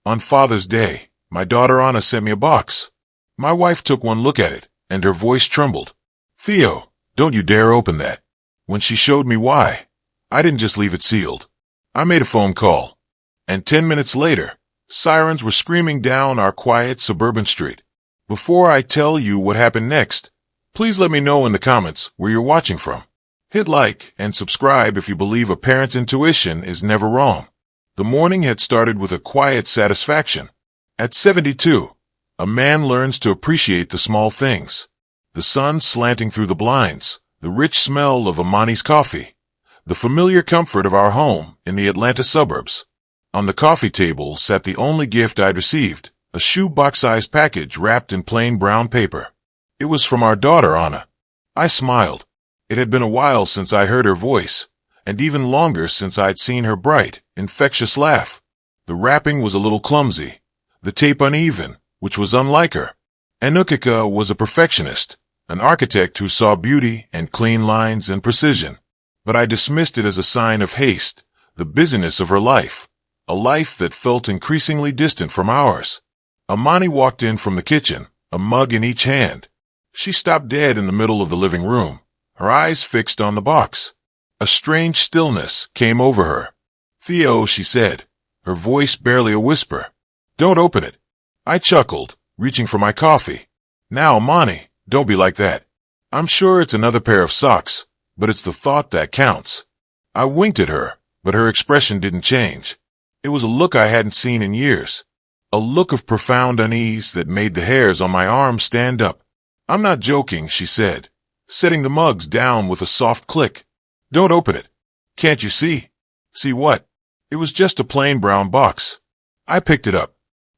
On Father's Day, my daughter Anna sent me a box. My wife took one look at it, and her voice trembled. Theo, don't you dare open that. When she showed me why, I didn't just leave it sealed. I made a phone call. And 10 minutes later, sirens were screaming down our quiet suburban street. Before I tell you what happened next, please let me know in the comments where you're watching from. Hit like and subscribe if you believe a parent's intuition is never wrong. The morning had started with a quiet satisfaction. At 72, a man learns to appreciate the small things. The sun slanting through the blinds, the rich smell of Amani's coffee, the familiar comfort of our home in the Atlanta suburbs. On the coffee table sat the only gift I'd received, a shoebox-sized package wrapped in plain brown paper. It was from our daughter, Anna. I smiled. It had been a while since I heard her voice, and even longer since I'd seen her bright, infectious laugh. The wrapping was a little clumsy, the tape uneven, which was unlike her. Anukika was a perfectionist, an architect who saw beauty and clean lines and precision. But I dismissed it as a sign of haste, the busyness of her life, a life that felt increasingly distant from ours. Amani walked in from the kitchen, a mug in each hand. She stopped dead in the middle of the living room, her eyes fixed on the box. A strange stillness came over her. Theo, she said, her voice barely a whisper. Don't open it. I chuckled, reaching for my coffee. Now, Amani, don't be like that. I'm sure it's another pair of socks, but it's the thought that counts. I winked at her, but her expression didn't change. It was a look I hadn't seen in years. A look of profound unease that made the hairs on my arm stand up. I'm not joking, she said, setting the mugs down with a soft click. Don't open it. Can't you see? See what? It was just a plain brown box. I picked it up.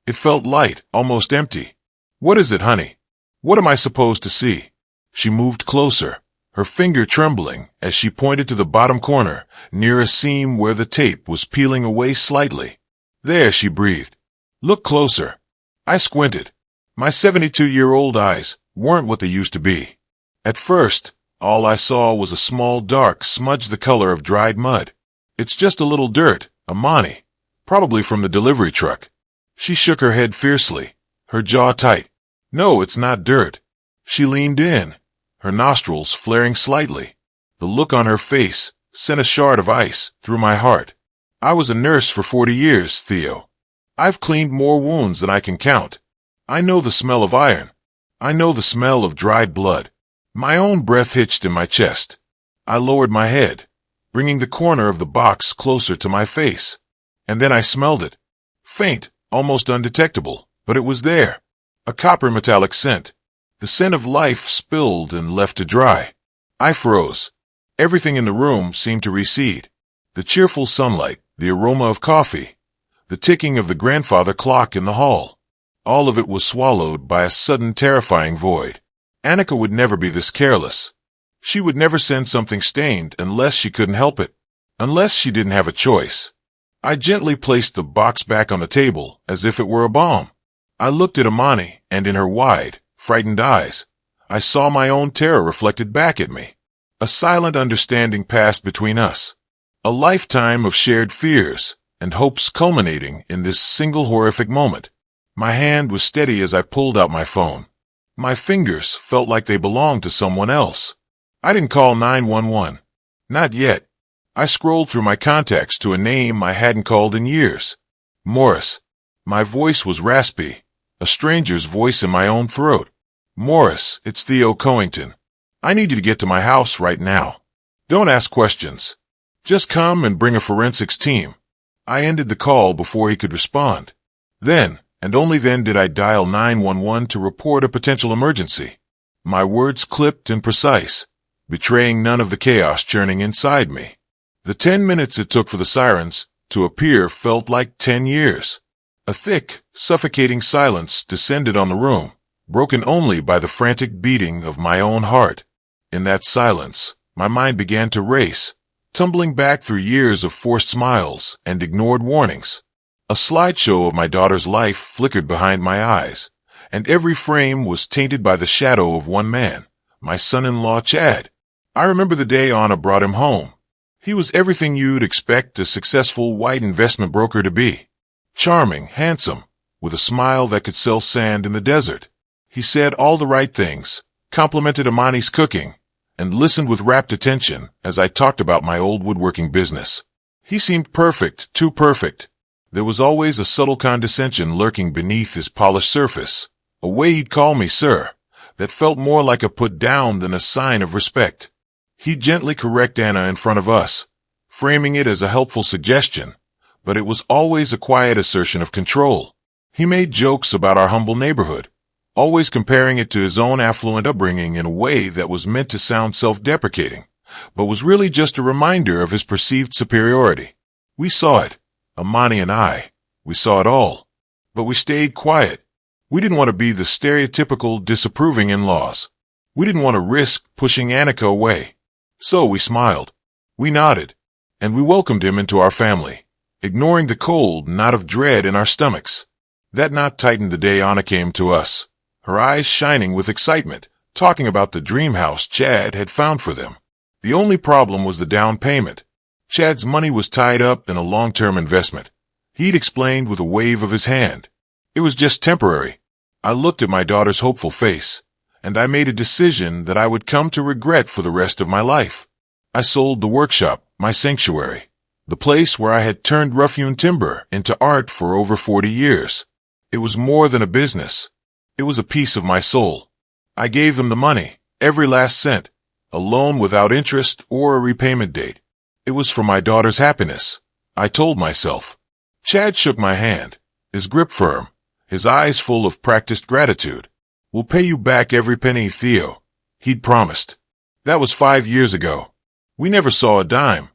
It felt light, almost empty. What is it, honey? What am I supposed to see? She moved closer, her finger trembling as she pointed to the bottom corner, near a seam where the tape was peeling away slightly. There, she breathed. Look closer. I squinted. My 72-year-old eyes weren't what they used to be. At first, all I saw was a small dark smudge the color of dried mud. It's just a little dirt, Amani, probably from the delivery truck. She shook her head fiercely, her jaw tight. No, it's not dirt. She leaned in, her nostrils flaring slightly. The look on her face sent a shard of ice through my heart. I was a nurse for 40 years, Theo. I've cleaned more wounds than I can count. I know the smell of iron. I know the smell of dried blood. My own breath hitched in my chest. I lowered my head, bringing the corner of the box closer to my face. And then I smelled it. Faint, almost undetectable, but it was there. A copper metallic scent. The scent of life spilled and left to dry. I froze. Everything in the room seemed to recede. The cheerful sunlight, the aroma of coffee, the ticking of the grandfather clock in the hall. All of it was swallowed by a sudden terrifying void. Annika would never be this careless. She would never send something stained unless she couldn't help it, unless she didn't have a choice. I gently placed the box back on the table as if it were a bomb. I looked at Amani, and in her wide, frightened eyes, I saw my own terror reflected back at me. A silent understanding passed between us. A lifetime of shared fears and hopes culminating in this single horrific moment. My hand was steady as I pulled out my phone. My fingers felt like they belonged to someone else. I didn't call 911. Not yet. I scrolled through my contacts to a name I hadn't called in years. Morris. My voice was raspy, a stranger's voice in my own throat. Morris, it's Theo Coington. I need you to get to my house right now. Don't ask questions. Just come and bring a forensics team. I ended the call before he could respond. Then, and only then, did I dial 911 to report a potential emergency. My words clipped and precise, betraying none of the chaos churning inside me. The 10 minutes it took for the sirens to appear felt like 10 years. A thick, suffocating silence descended on the room, broken only by the frantic beating of my own heart. In that silence, my mind began to race, tumbling back through years of forced smiles and ignored warnings. A slideshow of my daughter's life flickered behind my eyes, and every frame was tainted by the shadow of one man, my son-in-law Chad. I remember the day Anna brought him home. He was everything you'd expect a successful white investment broker to be. Charming, handsome, with a smile that could sell sand in the desert. He said all the right things, complimented Amani's cooking, and listened with rapt attention as I talked about my old woodworking business. He seemed perfect, too perfect. There was always a subtle condescension lurking beneath his polished surface, a way he'd call me sir, that felt more like a put down than a sign of respect. He'd gently correct Anna in front of us, framing it as a helpful suggestion, but it was always a quiet assertion of control. He made jokes about our humble neighborhood, always comparing it to his own affluent upbringing in a way that was meant to sound self-deprecating, but was really just a reminder of his perceived superiority. We saw it, Amani and I. We saw it all. But we stayed quiet. We didn't want to be the stereotypical disapproving in-laws. We didn't want to risk pushing Annika away. So we smiled. We nodded. And we welcomed him into our family, ignoring the cold knot of dread in our stomachs. That knot tightened the day Anna came to us, her eyes shining with excitement, talking about the dream house Chad had found for them. The only problem was the down payment. Chad's money was tied up in a long-term investment. He'd explained with a wave of his hand. It was just temporary. I looked at my daughter's hopeful face, and I made a decision that I would come to regret for the rest of my life. I sold the workshop, my sanctuary, the place where I had turned rough-hewn timber into art for over 40 years. It was more than a business. It was a piece of my soul. I gave them the money, every last cent, a loan without interest or a repayment date. It was for my daughter's happiness, I told myself. Chad shook my hand, his grip firm, his eyes full of practiced gratitude. "We'll pay you back every penny, Theo," he'd promised. That was 5 years ago. We never saw a dime.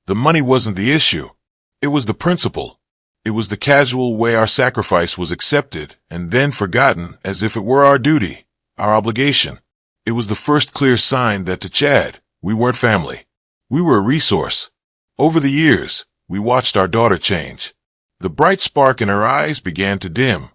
The money wasn't the issue. It was the principle. It was the casual way our sacrifice was accepted and then forgotten as if it were our duty, our obligation. It was the first clear sign that to Chad, we weren't family. We were a resource. Over the years, we watched our daughter change. The bright spark in her eyes began to dim.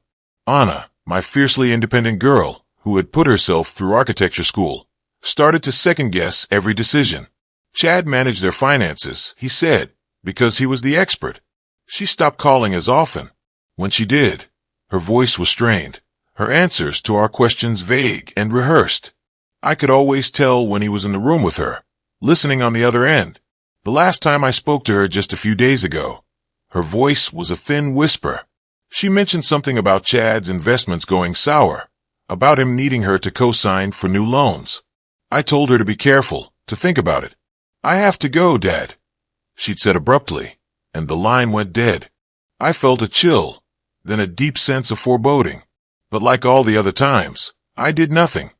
Anna, my fiercely independent girl, who had put herself through architecture school, started to second-guess every decision. Chad managed their finances, he said, because he was the expert. She stopped calling as often. When she did, her voice was strained, her answers to our questions vague and rehearsed. I could always tell when he was in the room with her, listening on the other end. The last time I spoke to her just a few days ago, her voice was a thin whisper. She mentioned something about Chad's investments going sour, about him needing her to co-sign for new loans. I told her to be careful, to think about it. "I have to go, Dad," she'd said abruptly, and the line went dead. I felt a chill, then a deep sense of foreboding. But like all the other times, I did nothing.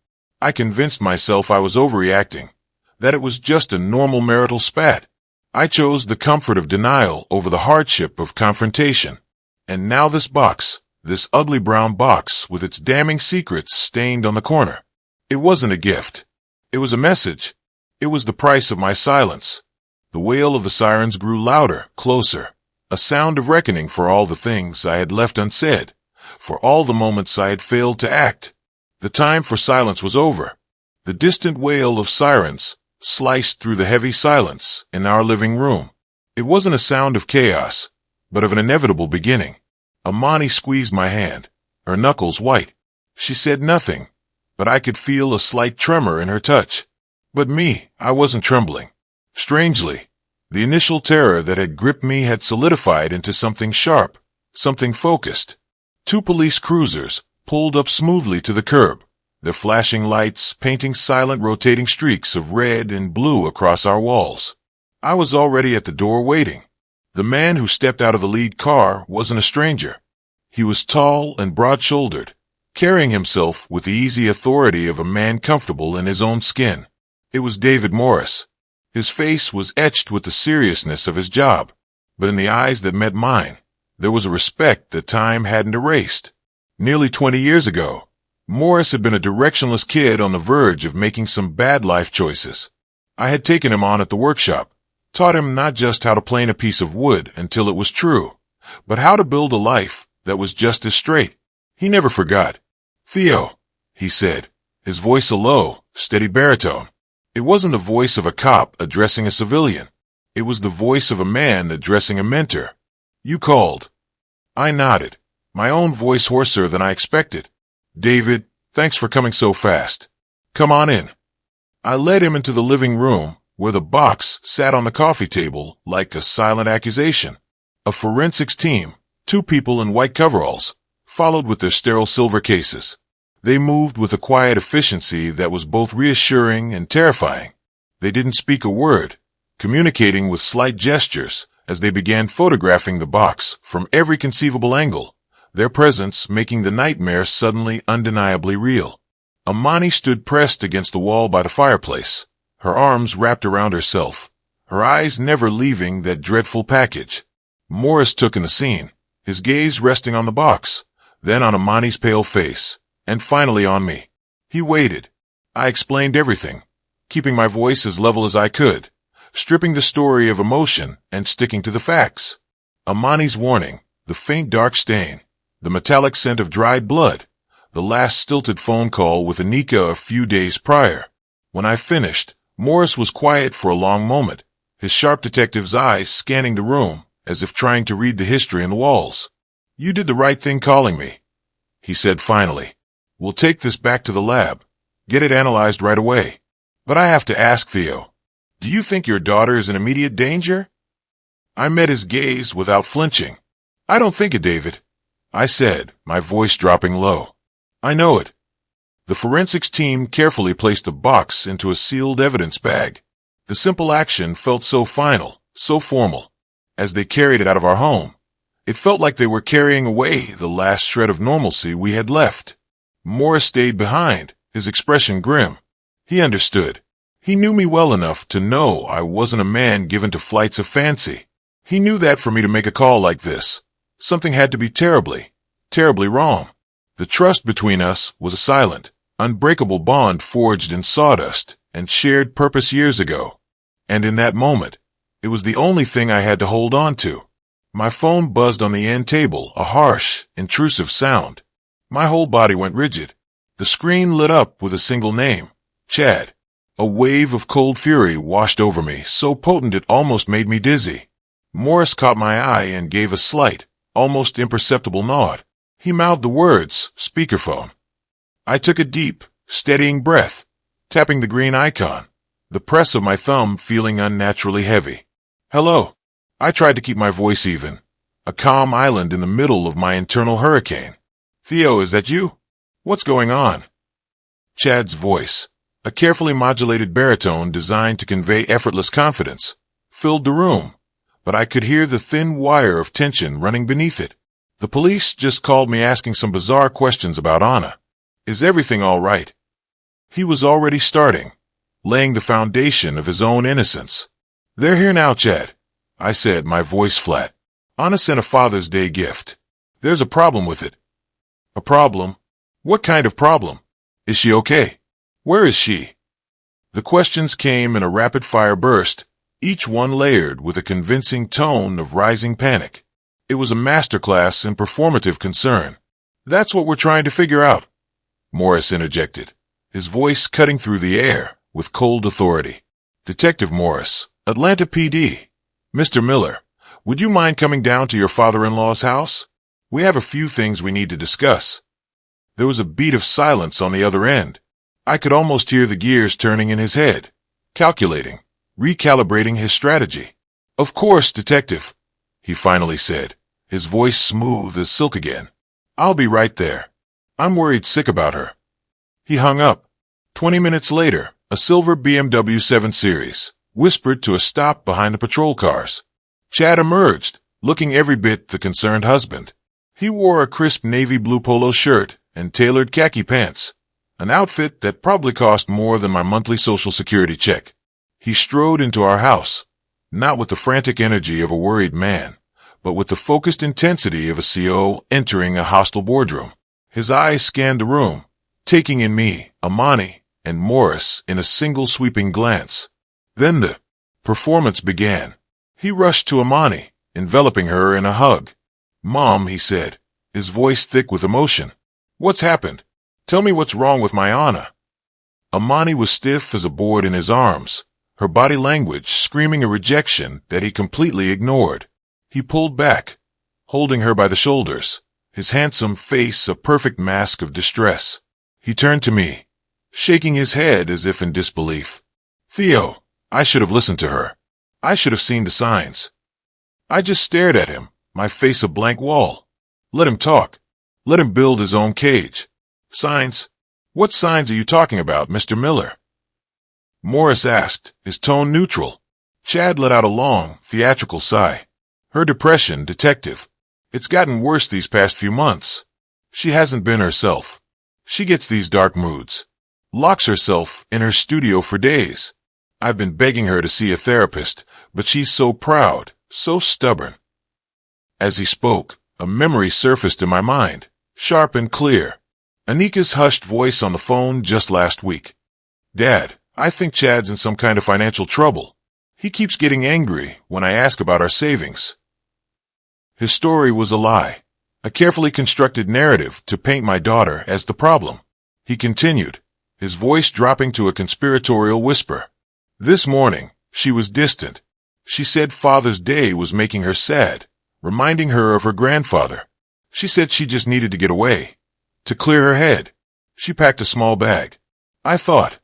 I convinced myself I was overreacting, that it was just a normal marital spat. I chose the comfort of denial over the hardship of confrontation. And now this box, this ugly brown box with its damning secrets stained on the corner. It wasn't a gift. It was a message. It was the price of my silence. The wail of the sirens grew louder, closer, a sound of reckoning for all the things I had left unsaid, for all the moments I had failed to act. The time for silence was over. The distant wail of sirens sliced through the heavy silence in our living room. It wasn't a sound of chaos, but of an inevitable beginning. Amani squeezed my hand, her knuckles white. She said nothing, but I could feel a slight tremor in her touch. But me, I wasn't trembling. Strangely, the initial terror that had gripped me had solidified into something sharp, something focused. 2 police cruisers pulled up smoothly to the curb, their flashing lights painting silent rotating streaks of red and blue across our walls. I was already at the door waiting. The man who stepped out of the lead car wasn't a stranger. He was tall and broad-shouldered, carrying himself with the easy authority of a man comfortable in his own skin. It was David Morris. His face was etched with the seriousness of his job, but in the eyes that met mine, there was a respect that time hadn't erased. Nearly 20 years ago, Morris had been a directionless kid on the verge of making some bad life choices. I had taken him on at the workshop, taught him not just how to plane a piece of wood until it was true, but how to build a life that was just as straight. He never forgot. "Theo," he said, his voice a low, steady baritone. It wasn't the voice of a cop addressing a civilian. It was the voice of a man addressing a mentor. "You called." I nodded, my own voice hoarser than I expected. David, thanks for coming so fast. Come on in. I led him into the living room, where the box sat on the coffee table like a silent accusation. A forensics team, 2 people in white coveralls, followed with their sterile silver cases. They moved with a quiet efficiency that was both reassuring and terrifying. They didn't speak a word, communicating with slight gestures as they began photographing the box from every conceivable angle, their presence making the nightmare suddenly undeniably real. Amani stood pressed against the wall by the fireplace, her arms wrapped around herself, her eyes never leaving that dreadful package. Morris took in the scene, his gaze resting on the box, then on Amani's pale face, and finally on me. He waited. I explained everything, keeping my voice as level as I could, stripping the story of emotion and sticking to the facts. Amani's warning, the faint dark stain, the metallic scent of dried blood, the last stilted phone call with Anika a few days prior. When I finished, Morris was quiet for a long moment, his sharp detective's eyes scanning the room, as if trying to read the history in the walls. You did the right thing calling me, he said finally. We'll take this back to the lab, get it analyzed right away. But I have to ask, Theo, do you think your daughter is in immediate danger? I met his gaze without flinching. I don't think it, David, I said, my voice dropping low. I know it. The forensics team carefully placed the box into a sealed evidence bag. The simple action felt so final, so formal. As they carried it out of our home, it felt like they were carrying away the last shred of normalcy we had left. Morris stayed behind, his expression grim. He understood. He knew me well enough to know I wasn't a man given to flights of fancy. He knew that for me to make a call like this, something had to be terribly, terribly wrong. The trust between us was a silent, unbreakable bond forged in sawdust and shared purpose years ago. And in that moment, it was the only thing I had to hold on to. My phone buzzed on the end table, a harsh, intrusive sound. My whole body went rigid. The screen lit up with a single name, Chad. A wave of cold fury washed over me, so potent it almost made me dizzy. Morris caught my eye and gave a slight, almost imperceptible nod. He mouthed the words, speakerphone. I took a deep, steadying breath, tapping the green icon, the press of my thumb feeling unnaturally heavy. Hello. I tried to keep my voice even, a calm island in the middle of my internal hurricane. Theo, is that you? What's going on? Chad's voice, a carefully modulated baritone designed to convey effortless confidence, filled the room, but I could hear the thin wire of tension running beneath it. The police just called me asking some bizarre questions about Anna. Is everything all right? He was already starting, laying the foundation of his own innocence. They're here now, Chad, I said, my voice flat. Anna sent a Father's Day gift. There's a problem with it. A problem? What kind of problem? Is she okay? Where is she? The questions came in a rapid-fire burst, each one layered with a convincing tone of rising panic. It was a masterclass in performative concern. That's what we're trying to figure out, Morris interjected, his voice cutting through the air with cold authority. Detective Morris, Atlanta PD. Mr. Miller, would you mind coming down to your father-in-law's house? We have a few things we need to discuss. There was a beat of silence on the other end. I could almost hear the gears turning in his head, calculating, recalibrating his strategy. Of course, detective, he finally said, his voice smooth as silk again. I'll be right there. I'm worried sick about her. He hung up. 20 minutes later, a silver BMW 7 Series whispered to a stop behind the patrol cars. Chad emerged, looking every bit the concerned husband. He wore a crisp navy blue polo shirt and tailored khaki pants, an outfit that probably cost more than my monthly Social Security check. He strode into our house, not with the frantic energy of a worried man, but with the focused intensity of a CO entering a hostile boardroom. His eyes scanned the room, taking in me, Amani, and Morris in a single sweeping glance. Then the performance began. He rushed to Amani, enveloping her in a hug. Mom, he said, his voice thick with emotion. What's happened? Tell me what's wrong with my Anna. Amani was stiff as a board in his arms, her body language screaming a rejection that he completely ignored. He pulled back, holding her by the shoulders, his handsome face a perfect mask of distress. He turned to me, shaking his head as if in disbelief. Theo, I should have listened to her. I should have seen the signs. I just stared at him, my face a blank wall. Let him talk. Let him build his own cage. Signs? What signs are you talking about, Mr. Miller? Morris asked, his tone neutral. Chad let out a long, theatrical sigh. Her depression, detective. It's gotten worse these past few months. She hasn't been herself. She gets these dark moods. Locks herself in her studio for days. I've been begging her to see a therapist, but she's so proud, so stubborn. As he spoke, a memory surfaced in my mind, sharp and clear. Anika's hushed voice on the phone just last week. Dad, I think Chad's in some kind of financial trouble. He keeps getting angry when I ask about our savings. His story was a lie, a carefully constructed narrative to paint my daughter as the problem. He continued, his voice dropping to a conspiratorial whisper. This morning, she was distant. She said Father's Day was making her sad, reminding her of her grandfather. She said she just needed to get away, to clear her head. She packed a small bag. I thought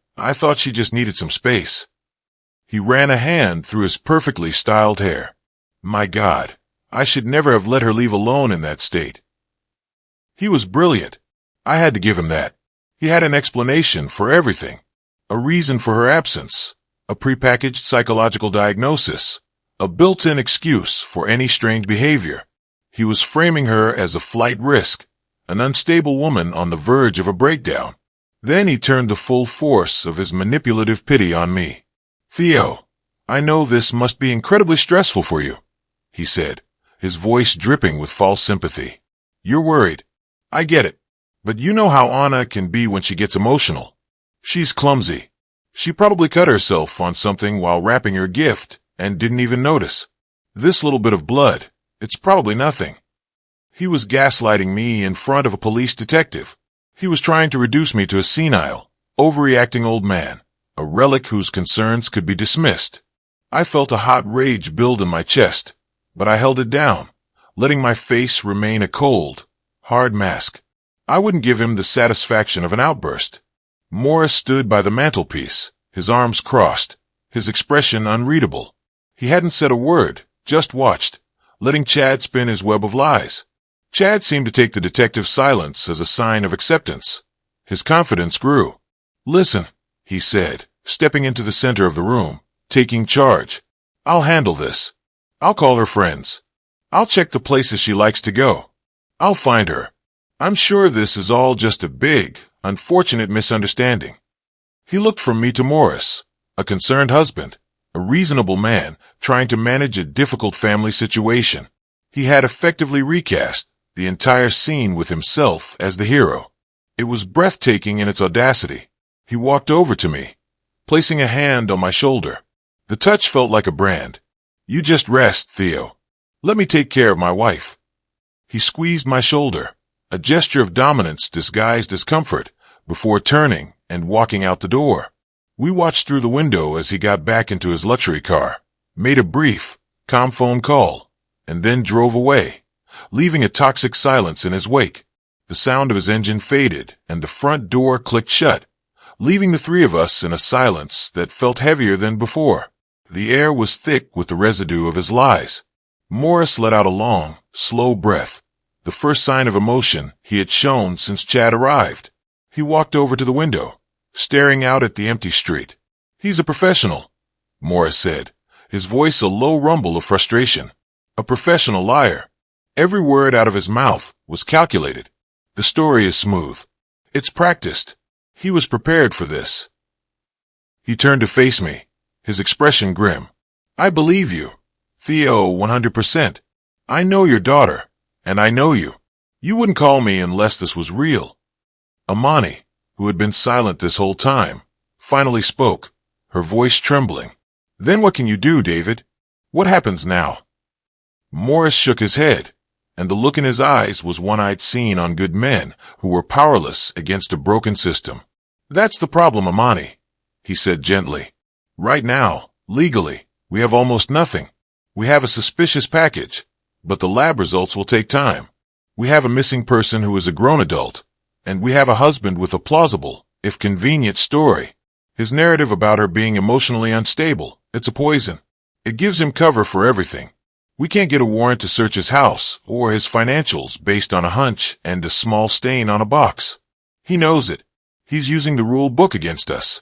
she just needed some space. He ran a hand through his perfectly styled hair. My God, I should never have let her leave alone in that state. He was brilliant. I had to give him that. He had an explanation for everything, a reason for her absence, a prepackaged psychological diagnosis, a built-in excuse for any strange behavior. He was framing her as a flight risk, an unstable woman on the verge of a breakdown. Then he turned the full force of his manipulative pity on me. Theo, I know this must be incredibly stressful for you, he said, his voice dripping with false sympathy. You're worried. I get it. But you know how Anna can be when she gets emotional. She's clumsy. She probably cut herself on something while wrapping her gift and didn't even notice. This little bit of blood, it's probably nothing. He was gaslighting me in front of a police detective. He was trying to reduce me to a senile, overreacting old man, a relic whose concerns could be dismissed. I felt a hot rage build in my chest, but I held it down, letting my face remain a cold, hard mask. I wouldn't give him the satisfaction of an outburst. Morris stood by the mantelpiece, his arms crossed, his expression unreadable. He hadn't said a word, just watched, letting Chad spin his web of lies. Chad seemed to take the detective's silence as a sign of acceptance. His confidence grew. Listen, he said, stepping into the center of the room, taking charge. I'll handle this. I'll call her friends. I'll check the places she likes to go. I'll find her. I'm sure this is all just a big, unfortunate misunderstanding. He looked from me to Morris, a concerned husband, a reasonable man trying to manage a difficult family situation. He had effectively recast the entire scene with himself as the hero. It was breathtaking in its audacity. He walked over to me, placing a hand on my shoulder. The touch felt like a brand. You just rest, Theo. Let me take care of my wife. He squeezed my shoulder, a gesture of dominance disguised as comfort, before turning and walking out the door. We watched through the window as he got back into his luxury car, made a brief, calm phone call, and then drove away, leaving a toxic silence in his wake. The sound of his engine faded, and the front door clicked shut, leaving the three of us in a silence that felt heavier than before. The air was thick with the residue of his lies. Morris let out a long, slow breath, the first sign of emotion he had shown since Chad arrived. He walked over to the window, staring out at the empty street. He's a professional, Morris said, his voice a low rumble of frustration. A professional liar. Every word out of his mouth was calculated. The story is smooth. It's practiced. He was prepared for this. He turned to face me, his expression grim. I believe you, Theo, 100%. I know your daughter, and I know you. You wouldn't call me unless this was real. Amani, who had been silent this whole time, finally spoke, her voice trembling. Then what can you do, David? What happens now? Morris shook his head, and the look in his eyes was one I'd seen on good men who were powerless against a broken system. That's the problem, Amani, he said gently. Right now, legally, we have almost nothing. We have a suspicious package, but the lab results will take time. We have a missing person who is a grown adult, and we have a husband with a plausible, if convenient, story. His narrative about her being emotionally unstable, it's a poison. It gives him cover for everything. We can't get a warrant to search his house or his financials based on a hunch and a small stain on a box. He knows it. He's using the rule book against us.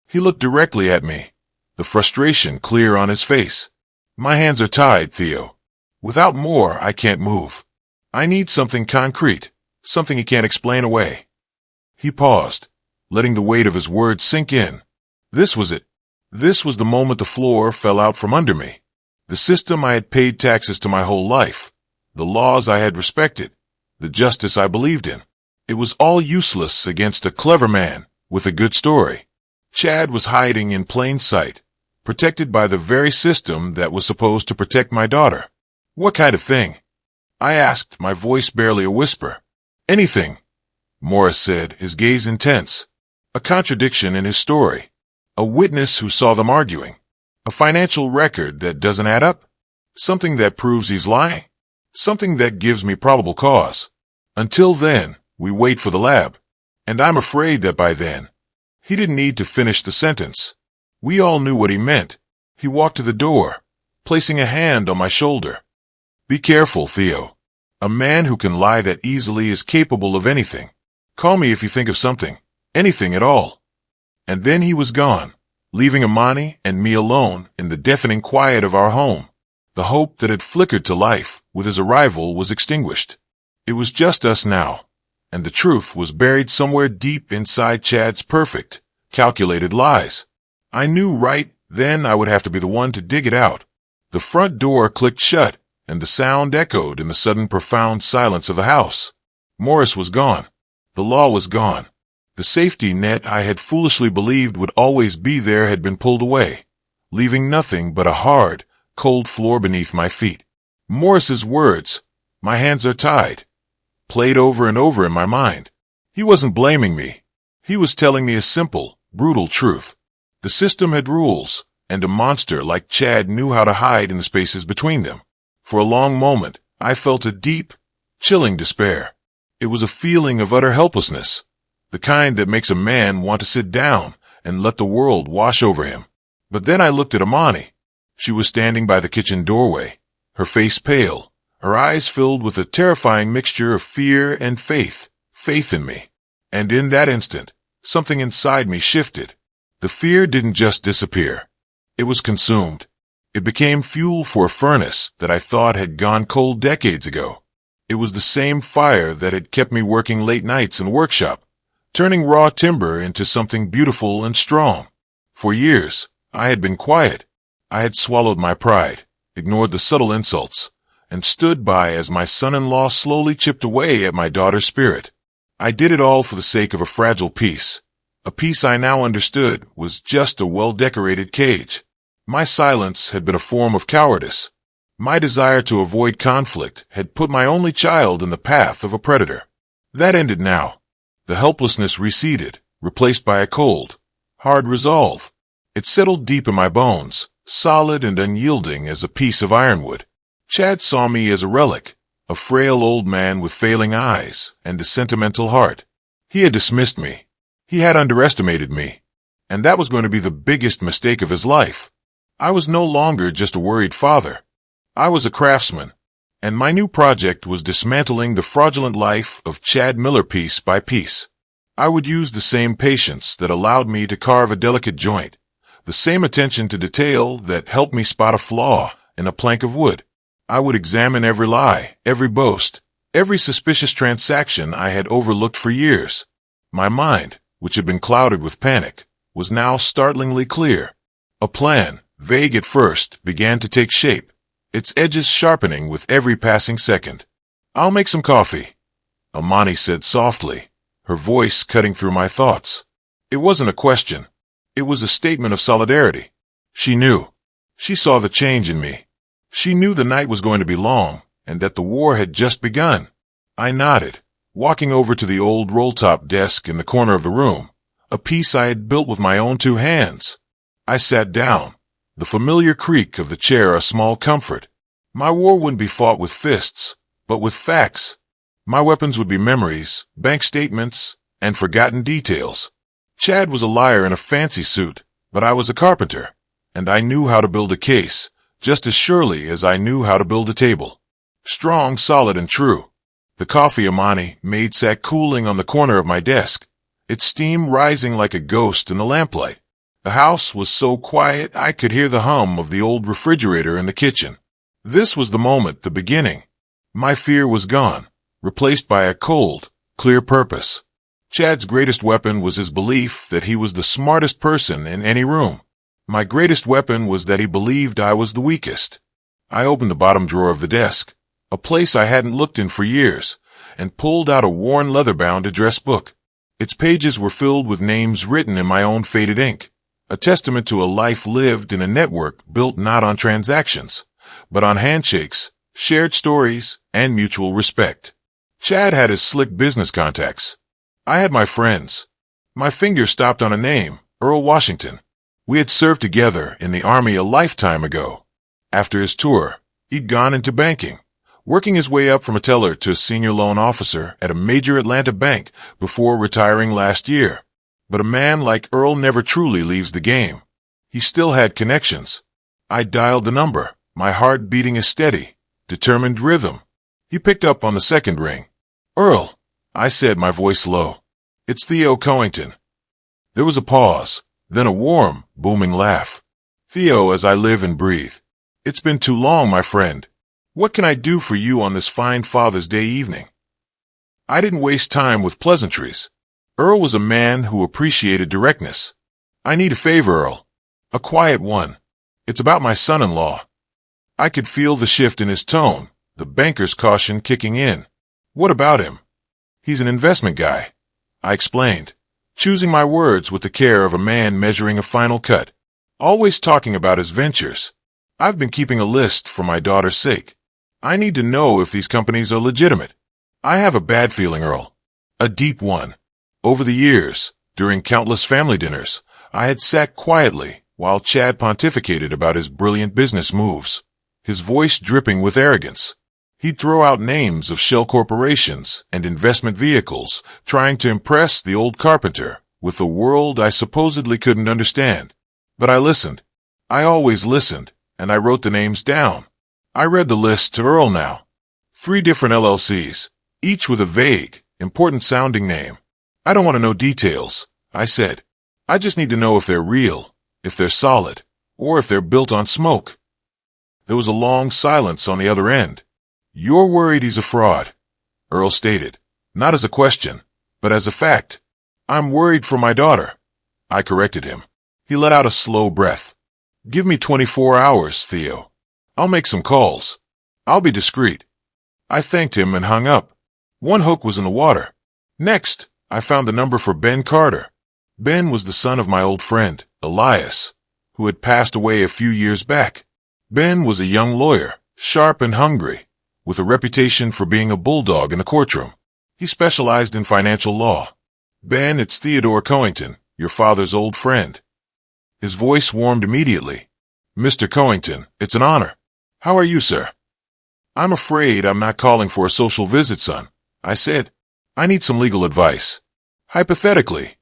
He looked directly at me, the frustration clear on his face. My hands are tied, Theo. Without more, I can't move. I need something concrete, something he can't explain away. He paused, letting the weight of his words sink in. This was it. This was the moment the floor fell out from under me. The system I had paid taxes to my whole life, the laws I had respected, the justice I believed in. It was all useless against a clever man with a good story. Chad was hiding in plain sight, protected by the very system that was supposed to protect my daughter. What kind of thing? I asked, my voice barely a whisper. Anything, Morris said, his gaze intense. A contradiction in his story. A witness who saw them arguing. A financial record that doesn't add up. Something that proves he's lying. Something that gives me probable cause. Until then, we wait for the lab. And I'm afraid that by then, he didn't need to finish the sentence. We all knew what he meant. He walked to the door, placing a hand on my shoulder. Be careful, Theo. A man who can lie that easily is capable of anything. Call me if you think of something. Anything at all. And then he was gone, leaving Amani and me alone in the deafening quiet of our home. The hope that had flickered to life with his arrival was extinguished. It was just us now, and the truth was buried somewhere deep inside Chad's perfect, calculated lies. I knew right then I would have to be the one to dig it out. The front door clicked shut, and the sound echoed in the sudden profound silence of the house. Morris was gone. The law was gone. The safety net I had foolishly believed would always be there had been pulled away, leaving nothing but a hard, cold floor beneath my feet. Morris's words, "My hands are tied," played over and over in my mind. He wasn't blaming me. He was telling me a simple, brutal truth. The system had rules, and a monster like Chad knew how to hide in the spaces between them. For a long moment, I felt a deep, chilling despair. It was a feeling of utter helplessness, the kind that makes a man want to sit down and let the world wash over him. But then I looked at Amani. She was standing by the kitchen doorway, her face pale, her eyes filled with a terrifying mixture of fear and faith in me. And in that instant, something inside me shifted. The fear didn't just disappear. It was consumed. It became fuel for a furnace that I thought had gone cold decades ago. It was the same fire that had kept me working late nights in the workshop, turning raw timber into something beautiful and strong. For years, I had been quiet. I had swallowed my pride, ignored the subtle insults, and stood by as my son-in-law slowly chipped away at my daughter's spirit. I did it all for the sake of a fragile peace, a peace I now understood was just a well-decorated cage. My silence had been a form of cowardice. My desire to avoid conflict had put my only child in the path of a predator. That ended now. The helplessness receded, replaced by a cold, hard resolve. It settled deep in my bones, solid and unyielding as a piece of ironwood. Chad saw me as a relic, a frail old man with failing eyes and a sentimental heart. He had dismissed me. He had underestimated me. And that was going to be the biggest mistake of his life. I was no longer just a worried father. I was a craftsman, and my new project was dismantling the fraudulent life of Chad Miller piece by piece. I would use the same patience that allowed me to carve a delicate joint, the same attention to detail that helped me spot a flaw in a plank of wood. I would examine every lie, every boast, every suspicious transaction I had overlooked for years. My mind, which had been clouded with panic, was now startlingly clear. A plan, vague at first, began to take shape, its edges sharpening with every passing second. "I'll make some coffee," Amani said softly, her voice cutting through my thoughts. It wasn't a question. It was a statement of solidarity. She knew. She saw the change in me. She knew the night was going to be long, and that the war had just begun. I nodded, walking over to the old roll-top desk in the corner of the room, a piece I had built with my own two hands. I sat down, the familiar creak of the chair a small comfort. My war wouldn't be fought with fists, but with facts. My weapons would be memories, bank statements, and forgotten details. Chad was a liar in a fancy suit, but I was a carpenter, and I knew how to build a case, just as surely as I knew how to build a table. Strong, solid, and true. The coffee Amani made sat cooling on the corner of my desk, its steam rising like a ghost in the lamplight. The house was so quiet I could hear the hum of the old refrigerator in the kitchen. This was the moment, the beginning. My fear was gone, replaced by a cold, clear purpose. Chad's greatest weapon was his belief that he was the smartest person in any room. My greatest weapon was that he believed I was the weakest. I opened the bottom drawer of the desk, a place I hadn't looked in for years, and pulled out a worn leather-bound address book. Its pages were filled with names written in my own faded ink, a testament to a life lived in a network built not on transactions, but on handshakes, shared stories, and mutual respect. Chad had his slick business contacts. I had my friends. My finger stopped on a name, Earl Washington. We had served together in the Army a lifetime ago. After his tour, he'd gone into banking, working his way up from a teller to a senior loan officer at a major Atlanta bank before retiring last year. But a man like Earl never truly leaves the game. He still had connections. I dialed the number, my heart beating a steady, determined rhythm. He picked up on the second ring. "Earl," I said, my voice low. "It's Theo Coington." There was a pause, then a warm, booming laugh. "Theo, as I live and breathe. It's been too long, my friend. What can I do for you on this fine Father's Day evening?" I didn't waste time with pleasantries. Earl was a man who appreciated directness. "I need a favor, Earl. A quiet one. It's about my son-in-law." I could feel the shift in his tone, the banker's caution kicking in. "What about him?" "He's an investment guy," I explained, choosing my words with the care of a man measuring a final cut. "Always talking about his ventures. I've been keeping a list for my daughter's sake. I need to know if these companies are legitimate. I have a bad feeling, Earl. A deep one. Over the years, during countless family dinners, I had sat quietly while Chad pontificated about his brilliant business moves, his voice dripping with arrogance. He'd throw out names of shell corporations and investment vehicles, trying to impress the old carpenter with a world I supposedly couldn't understand. But I listened. I always listened, and I wrote the names down. I read the list to Earl now. 3 different LLCs, each with a vague, important-sounding name. "I don't want to know details," I said. "I just need to know if they're real, if they're solid, or if they're built on smoke." There was a long silence on the other end. "You're worried he's a fraud," Earl stated, not as a question, but as a fact. "I'm worried for my daughter," I corrected him. He let out a slow breath. "Give me 24 hours, Theo. I'll make some calls. I'll be discreet." I thanked him and hung up. One hook was in the water. Next, I found the number for Ben Carter. Ben was the son of my old friend, Elias, who had passed away a few years back. Ben was a young lawyer, sharp and hungry, with a reputation for being a bulldog in the courtroom. He specialized in financial law. "Ben, it's Theodore Coington, your father's old friend." His voice warmed immediately. "Mr. Coington, it's an honor. How are you, sir?" "I'm afraid I'm not calling for a social visit, son," I said. "I need some legal advice. Hypothetically,"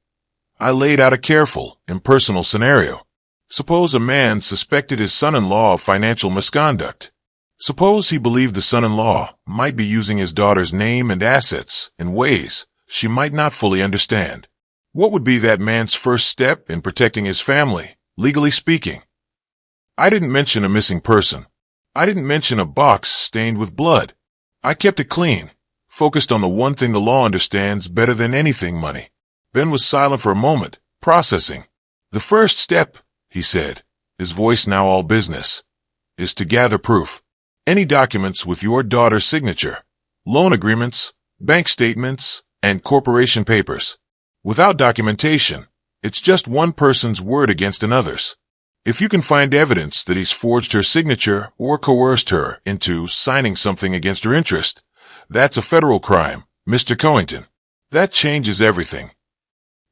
I laid out a careful, impersonal scenario. Suppose a man suspected his son-in-law of financial misconduct. Suppose he believed the son-in-law might be using his daughter's name and assets in ways she might not fully understand. What would be that man's first step in protecting his family, legally speaking? I didn't mention a missing person. I didn't mention a box stained with blood. I kept it clean, focused on the one thing the law understands better than anything: money. Ben was silent for a moment, processing. "The first step," he said, his voice now all business, "is to gather proof. Any documents with your daughter's signature, loan agreements, bank statements, and corporation papers. Without documentation, it's just one person's word against another's. If you can find evidence that he's forged her signature or coerced her into signing something against her interest, that's a federal crime, Mr. Coington. That changes everything."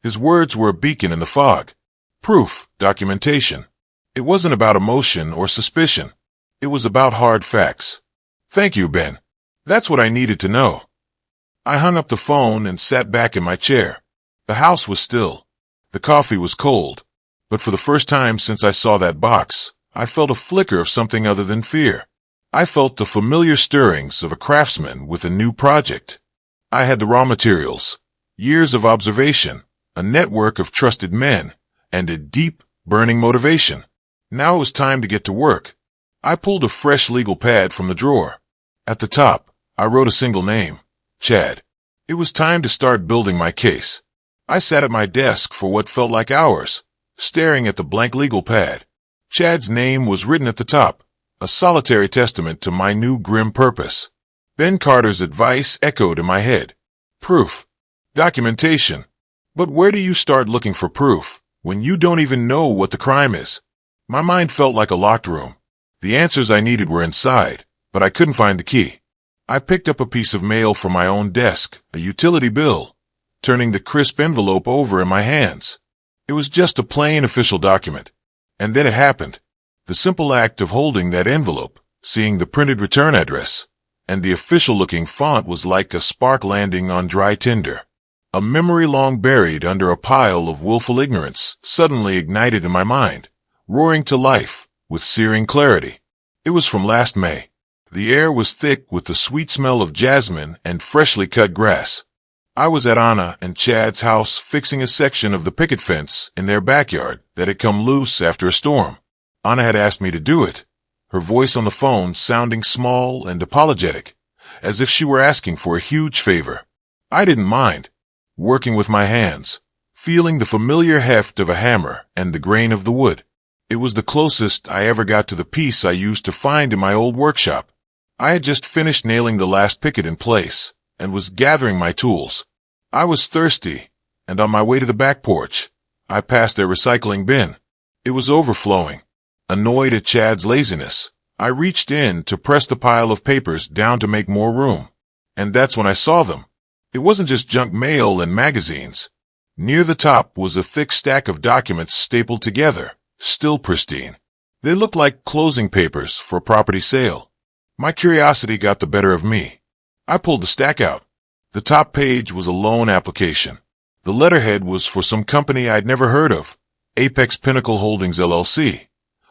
His words were a beacon in the fog. Proof, documentation. It wasn't about emotion or suspicion. It was about hard facts. Thank you, Ben. That's what I needed to know. I hung up the phone and sat back in my chair. The house was still. The coffee was cold. But for the first time since I saw that box, I felt a flicker of something other than fear. I felt the familiar stirrings of a craftsman with a new project. I had the raw materials, years of observation, a network of trusted men, and a deep, burning motivation. Now it was time to get to work. I pulled a fresh legal pad from the drawer. At the top, I wrote a single name, Chad. It was time to start building my case. I sat at my desk for what felt like hours, staring at the blank legal pad. Chad's name was written at the top, a solitary testament to my new grim purpose. Ben Carter's advice echoed in my head. Proof. Documentation. But where do you start looking for proof when you don't even know what the crime is? My mind felt like a locked room. The answers I needed were inside, but I couldn't find the key. I picked up a piece of mail from my own desk, a utility bill, turning the crisp envelope over in my hands. It was just a plain official document. And then it happened. The simple act of holding that envelope, seeing the printed return address, and the official-looking font was like a spark landing on dry tinder. A memory long buried under a pile of willful ignorance suddenly ignited in my mind, roaring to life with searing clarity. It was from last May. The air was thick with the sweet smell of jasmine and freshly cut grass. I was at Anna and Chad's house fixing a section of the picket fence in their backyard that had come loose after a storm. Anna had asked me to do it, her voice on the phone sounding small and apologetic, as if she were asking for a huge favor. I didn't mind. Working with my hands, feeling the familiar heft of a hammer and the grain of the wood. It was the closest I ever got to the piece I used to find in my old workshop. I had just finished nailing the last picket in place and was gathering my tools. I was thirsty, and on my way to the back porch, I passed their recycling bin. It was overflowing. Annoyed at Chad's laziness, I reached in to press the pile of papers down to make more room. And that's when I saw them. It wasn't just junk mail and magazines. Near the top was a thick stack of documents stapled together, still pristine. They looked like closing papers for a property sale. My curiosity got the better of me. I pulled the stack out. The top page was a loan application. The letterhead was for some company I'd never heard of, Apex Pinnacle Holdings LLC,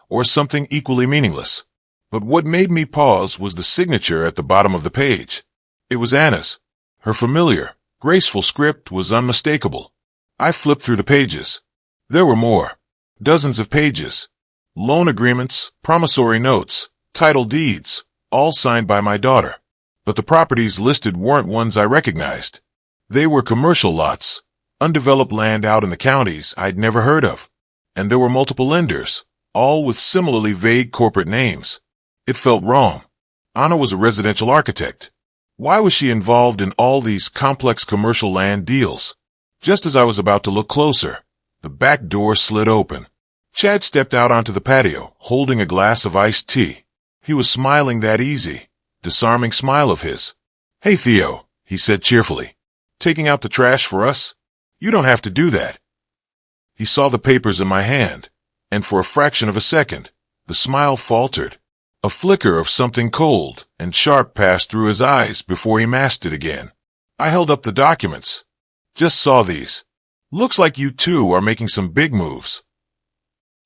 or something equally meaningless. But what made me pause was the signature at the bottom of the page. It was Anna's. Her familiar, graceful script was unmistakable. I flipped through the pages. There were more. Dozens of pages. Loan agreements, promissory notes, title deeds, all signed by my daughter. But the properties listed weren't ones I recognized. They were commercial lots, undeveloped land out in the counties I'd never heard of. And there were multiple lenders, all with similarly vague corporate names. It felt wrong. Anna was a residential architect. Why was she involved in all these complex commercial land deals? Just as I was about to look closer, the back door slid open. Chad stepped out onto the patio, holding a glass of iced tea. He was smiling that easy, disarming smile of his. "Hey, Theo," he said cheerfully. "Taking out the trash for us? You don't have to do that." He saw the papers in my hand, and for a fraction of a second, the smile faltered. A flicker of something cold and sharp passed through his eyes before he masked it again. I held up the documents. "Just saw these. Looks like you two are making some big moves."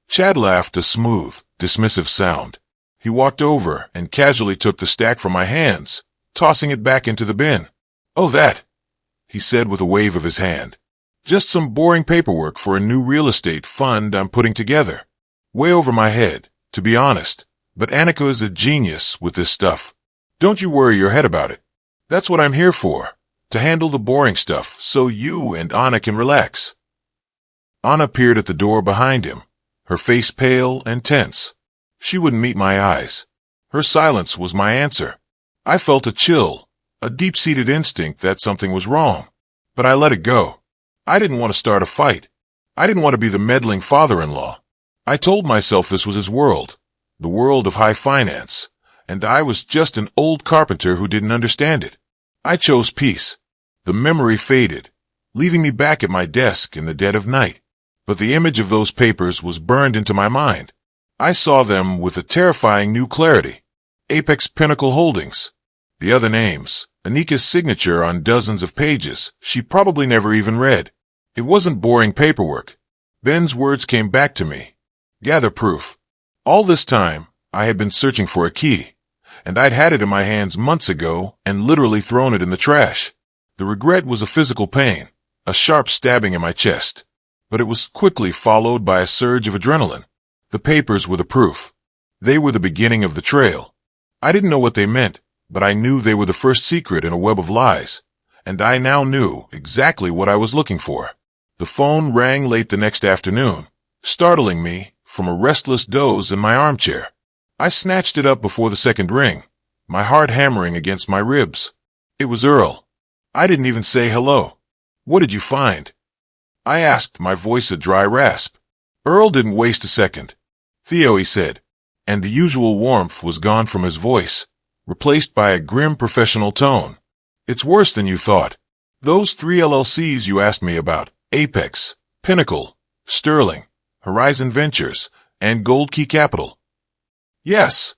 Chad laughed a smooth, dismissive sound. He walked over and casually took the stack from my hands, tossing it back into the bin. "Oh, that," he said with a wave of his hand. "Just some boring paperwork for a new real estate fund I'm putting together. Way over my head, to be honest. But Annika is a genius with this stuff. Don't you worry your head about it. That's what I'm here for, to handle the boring stuff so you and Anna can relax." Anna peered at the door behind him, her face pale and tense. She wouldn't meet my eyes. Her silence was my answer. I felt a chill, a deep-seated instinct that something was wrong. But I let it go. I didn't want to start a fight. I didn't want to be the meddling father-in-law. I told myself this was his world. The world of high finance, and I was just an old carpenter who didn't understand it. I chose peace. The memory faded, leaving me back at my desk in the dead of night. But the image of those papers was burned into my mind. I saw them with a terrifying new clarity. Apex Pinnacle Holdings. The other names, Anika's signature on dozens of pages she probably never even read. It wasn't boring paperwork. Ben's words came back to me. Gather proof. All this time, I had been searching for a key, and I'd had it in my hands months ago and literally thrown it in the trash. The regret was a physical pain, a sharp stabbing in my chest, but it was quickly followed by a surge of adrenaline. The papers were the proof. They were the beginning of the trail. I didn't know what they meant, but I knew they were the first secret in a web of lies, and I now knew exactly what I was looking for. The phone rang late the next afternoon, startling me from a restless doze in my armchair. I snatched it up before the second ring, my heart hammering against my ribs. It was Earl. I didn't even say hello. What did you find? I asked, my voice a dry rasp. Earl didn't waste a second. Theo, he said, and the usual warmth was gone from his voice, replaced by a grim professional tone. It's worse than you thought. Those 3 LLCs you asked me about, Apex, Pinnacle, Sterling, Horizon Ventures, and Gold Key Capital. Yes,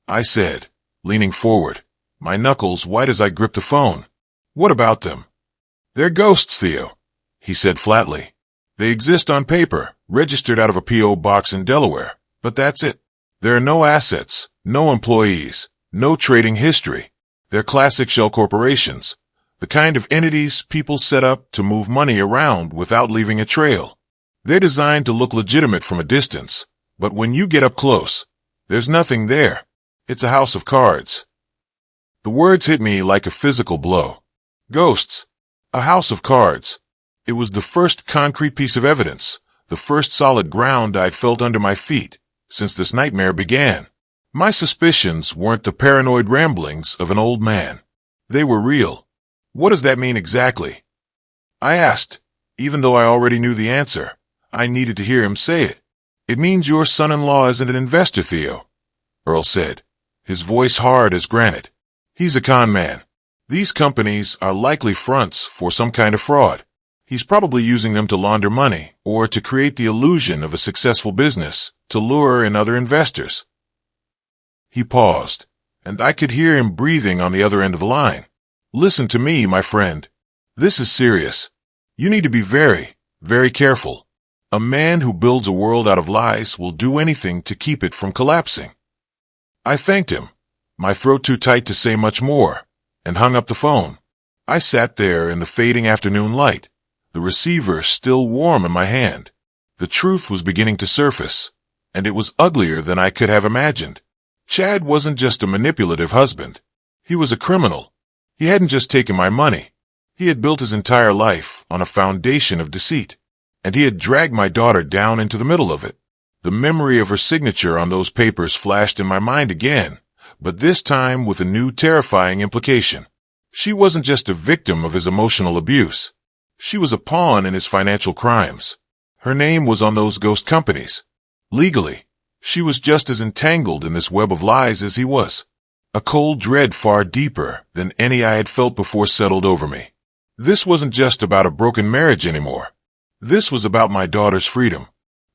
I said, leaning forward, my knuckles white as I gripped the phone. What about them? They're ghosts, Theo, he said flatly. They exist on paper, registered out of a P.O. box in Delaware, but that's it. There are no assets, no employees, no trading history. They're classic shell corporations, the kind of entities people set up to move money around without leaving a trail. They're designed to look legitimate from a distance, but when you get up close, there's nothing there. It's a house of cards. The words hit me like a physical blow. Ghosts. A house of cards. It was the first concrete piece of evidence, the first solid ground I'd felt under my feet since this nightmare began. My suspicions weren't the paranoid ramblings of an old man. They were real. What does that mean exactly? I asked, even though I already knew the answer. I needed to hear him say it. It means your son-in-law isn't an investor, Theo, Earl said, his voice hard as granite. He's a con man. These companies are likely fronts for some kind of fraud. He's probably using them to launder money or to create the illusion of a successful business to lure in other investors. He paused, and I could hear him breathing on the other end of the line. Listen to me, my friend. This is serious. You need to be very, very careful. A man who builds a world out of lies will do anything to keep it from collapsing. I thanked him, my throat too tight to say much more, and hung up the phone. I sat there in the fading afternoon light, the receiver still warm in my hand. The truth was beginning to surface, and it was uglier than I could have imagined. Chad wasn't just a manipulative husband. He was a criminal. He hadn't just taken my money. He had built his entire life on a foundation of deceit, and he had dragged my daughter down into the middle of it. The memory of her signature on those papers flashed in my mind again, but this time with a new terrifying implication. She wasn't just a victim of his emotional abuse. She was a pawn in his financial crimes. Her name was on those ghost companies. Legally, she was just as entangled in this web of lies as he was. A cold dread far deeper than any I had felt before settled over me. This wasn't just about a broken marriage anymore. This was about my daughter's freedom.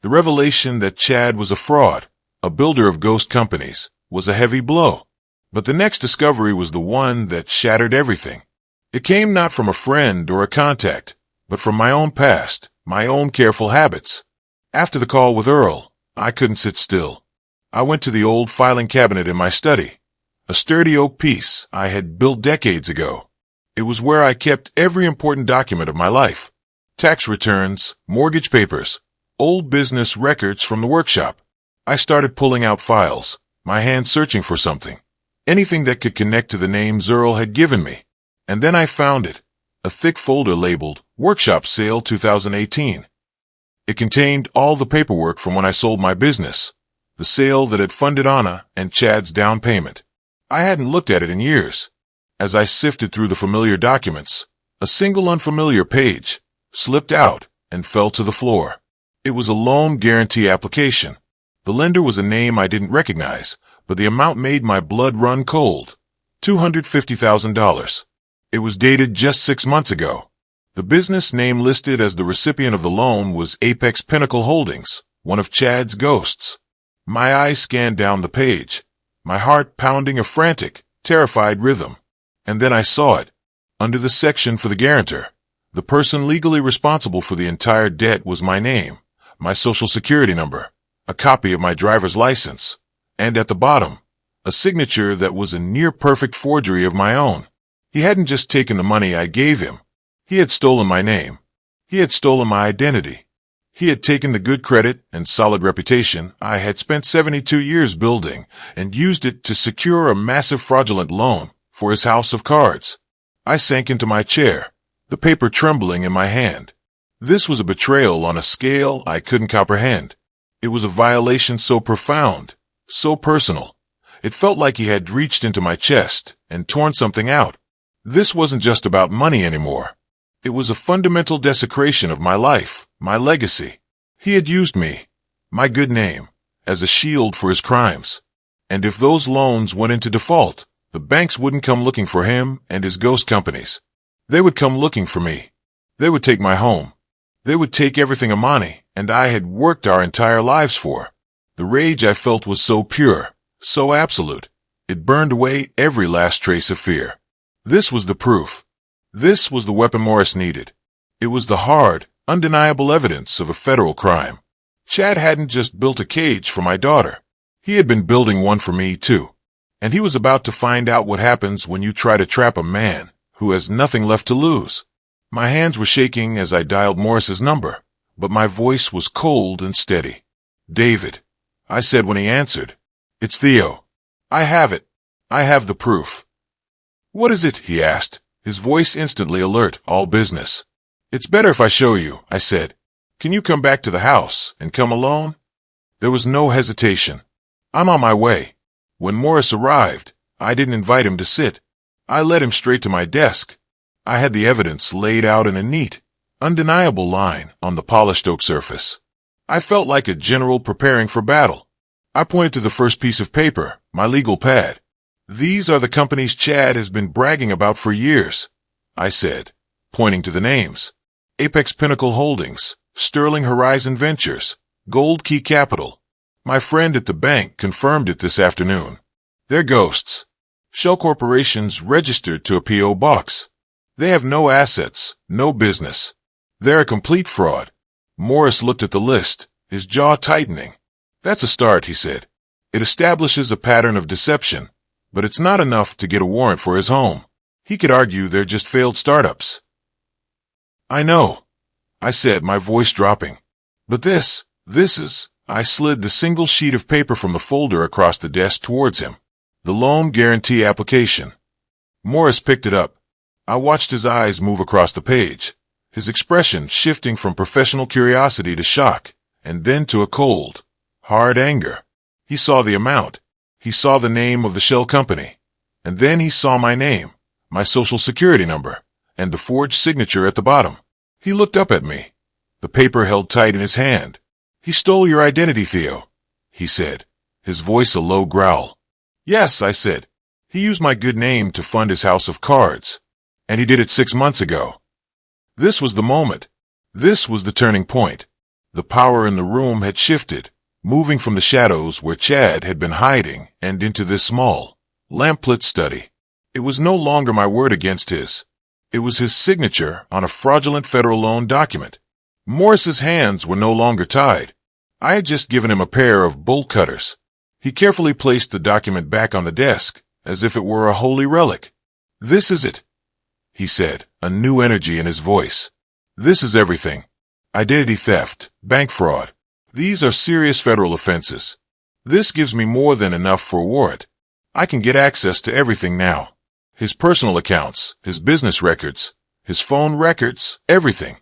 The revelation that Chad was a fraud, a builder of ghost companies, was a heavy blow. But the next discovery was the one that shattered everything. It came not from a friend or a contact, but from my own past, my own careful habits. After the call with Earl, I couldn't sit still. I went to the old filing cabinet in my study, a sturdy oak piece I had built decades ago. It was where I kept every important document of my life. Tax returns, mortgage papers, old business records from the workshop. I started pulling out files, my hand searching for something, anything that could connect to the names Earl had given me. And then I found it, a thick folder labeled Workshop Sale 2018. It contained all the paperwork from when I sold my business, the sale that had funded Anna and Chad's down payment. I hadn't looked at it in years. As I sifted through the familiar documents, a single unfamiliar page slipped out and fell to the floor. It was a loan guarantee application. The lender was a name I didn't recognize, but the amount made my blood run cold. $250,000. It was dated just 6 months ago. The business name listed as the recipient of the loan was Apex Pinnacle Holdings, one of Chad's ghosts. My eyes scanned down the page, my heart pounding a frantic, terrified rhythm. And then I saw it. Under the section for the guarantor, the person legally responsible for the entire debt was my name, my social security number, a copy of my driver's license, and at the bottom, a signature that was a near-perfect forgery of my own. He hadn't just taken the money I gave him. He had stolen my name. He had stolen my identity. He had taken the good credit and solid reputation I had spent 72 years building and used it to secure a massive fraudulent loan for his house of cards. I sank into my chair, the paper trembling in my hand. This was a betrayal on a scale I couldn't comprehend. It was a violation so profound, so personal. It felt like he had reached into my chest and torn something out. This wasn't just about money anymore. It was a fundamental desecration of my life, my legacy. He had used me, my good name, as a shield for his crimes. And if those loans went into default, the banks wouldn't come looking for him and his ghost companies. They would come looking for me. They would take my home. They would take everything Amani and I had worked our entire lives for. The rage I felt was so pure, so absolute. It burned away every last trace of fear. This was the proof. This was the weapon Morris needed. It was the hard, undeniable evidence of a federal crime. Chad hadn't just built a cage for my daughter. He had been building one for me, too. And he was about to find out what happens when you try to trap a man who has nothing left to lose. My hands were shaking as I dialed Morris's number, but my voice was cold and steady. "David," I said when he answered. "It's Theo. I have it. I have the proof." "What is it?" he asked, his voice instantly alert, all business. "It's better if I show you," I said. "Can you come back to the house and come alone?" There was no hesitation. "I'm on my way." When Morris arrived, I didn't invite him to sit. I led him straight to my desk. I had the evidence laid out in a neat, undeniable line on the polished oak surface. I felt like a general preparing for battle. I pointed to the first piece of paper, my legal pad. "These are the companies Chad has been bragging about for years," I said, pointing to the names. Apex Pinnacle Holdings, Sterling Horizon Ventures, Gold Key Capital. My friend at the bank confirmed it this afternoon. They're ghosts. Shell corporations registered to a P.O. box. They have no assets, no business. They're a complete fraud. Morris looked at the list, his jaw tightening. "That's a start," he said. "It establishes a pattern of deception, but it's not enough to get a warrant for his home. He could argue they're just failed startups." "I know," I said, my voice dropping. "But this is..." I slid the single sheet of paper from the folder across the desk towards him. The loan guarantee application. Morris picked it up. I watched his eyes move across the page, his expression shifting from professional curiosity to shock, and then to a cold, hard anger. He saw the amount. He saw the name of the shell company. And then he saw my name, my social security number, and the forged signature at the bottom. He looked up at me, the paper held tight in his hand. "He stole your identity, Theo," he said, his voice a low growl. "Yes," I said. "He used my good name to fund his house of cards. And he did it 6 months ago." This was the moment. This was the turning point. The power in the room had shifted, moving from the shadows where Chad had been hiding and into this small, lamplit study. It was no longer my word against his. It was his signature on a fraudulent federal loan document. Morris's hands were no longer tied. I had just given him a pair of bolt cutters. He carefully placed the document back on the desk, as if it were a holy relic. "This is it," he said, a new energy in his voice. "This is everything. Identity theft, bank fraud. These are serious federal offenses. This gives me more than enough for a warrant. I can get access to everything now. His personal accounts, his business records, his phone records, everything."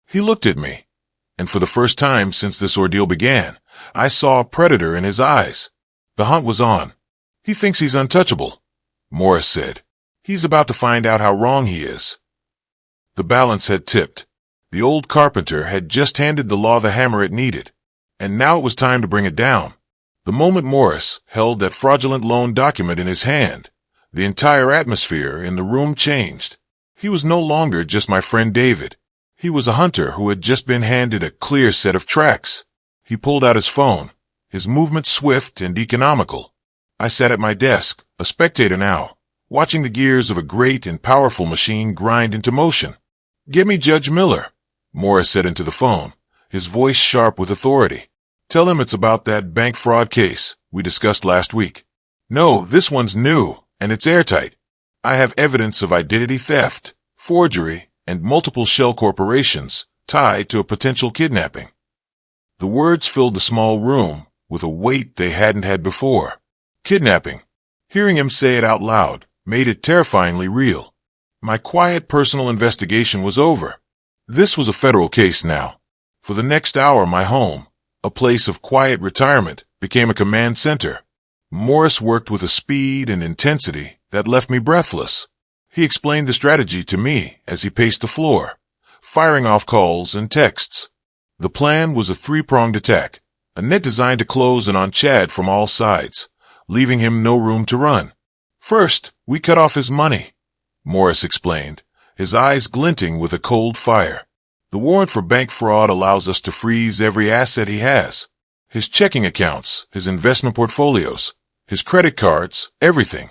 He looked at me, and for the first time since this ordeal began, I saw a predator in his eyes. The hunt was on. "He thinks he's untouchable," Morris said. "He's about to find out how wrong he is." The balance had tipped. The old carpenter had just handed the law the hammer it needed, and now it was time to bring it down. The moment Morris held that fraudulent loan document in his hand, the entire atmosphere in the room changed. He was no longer just my friend David. He was a hunter who had just been handed a clear set of tracks. He pulled out his phone, his movements swift and economical. I sat at my desk, a spectator now, watching the gears of a great and powerful machine grind into motion. "Get me Judge Miller," Morris said into the phone, his voice sharp with authority. "Tell him it's about that bank fraud case we discussed last week. No, this one's new, and it's airtight. I have evidence of identity theft, forgery, and multiple shell corporations tied to a potential kidnapping." The words filled the small room with a weight they hadn't had before. Kidnapping. Hearing him say it out loud made it terrifyingly real. My quiet personal investigation was over. This was a federal case now. For the next hour, my home, a place of quiet retirement, became a command center. Morris worked with a speed and intensity that left me breathless. He explained the strategy to me as he paced the floor, firing off calls and texts. The plan was a three-pronged attack, a net designed to close in on Chad from all sides, leaving him no room to run. "First, we cut off his money," Morris explained, his eyes glinting with a cold fire. "The warrant for bank fraud allows us to freeze every asset he has. His checking accounts, his investment portfolios, his credit cards, everything."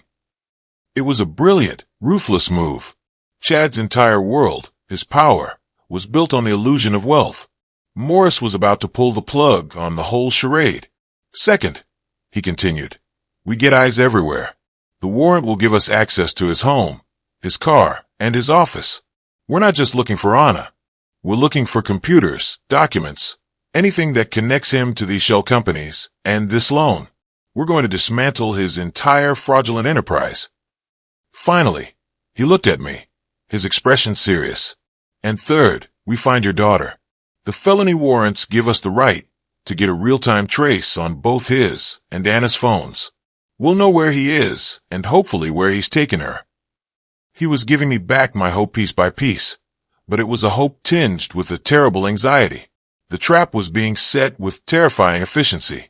It was a brilliant, ruthless move. Chad's entire world, his power, was built on the illusion of wealth. Morris was about to pull the plug on the whole charade. "Second," he continued, "we get eyes everywhere. The warrant will give us access to his home, his car, and his office. We're not just looking for Anna. We're looking for computers, documents, anything that connects him to these shell companies and this loan. We're going to dismantle his entire fraudulent enterprise." Finally, he looked at me, his expression serious. "And third, we find your daughter. The felony warrants give us the right to get a real-time trace on both his and Anna's phones. We'll know where he is and hopefully where he's taken her." He was giving me back my hope piece by piece, but it was a hope tinged with a terrible anxiety. The trap was being set with terrifying efficiency.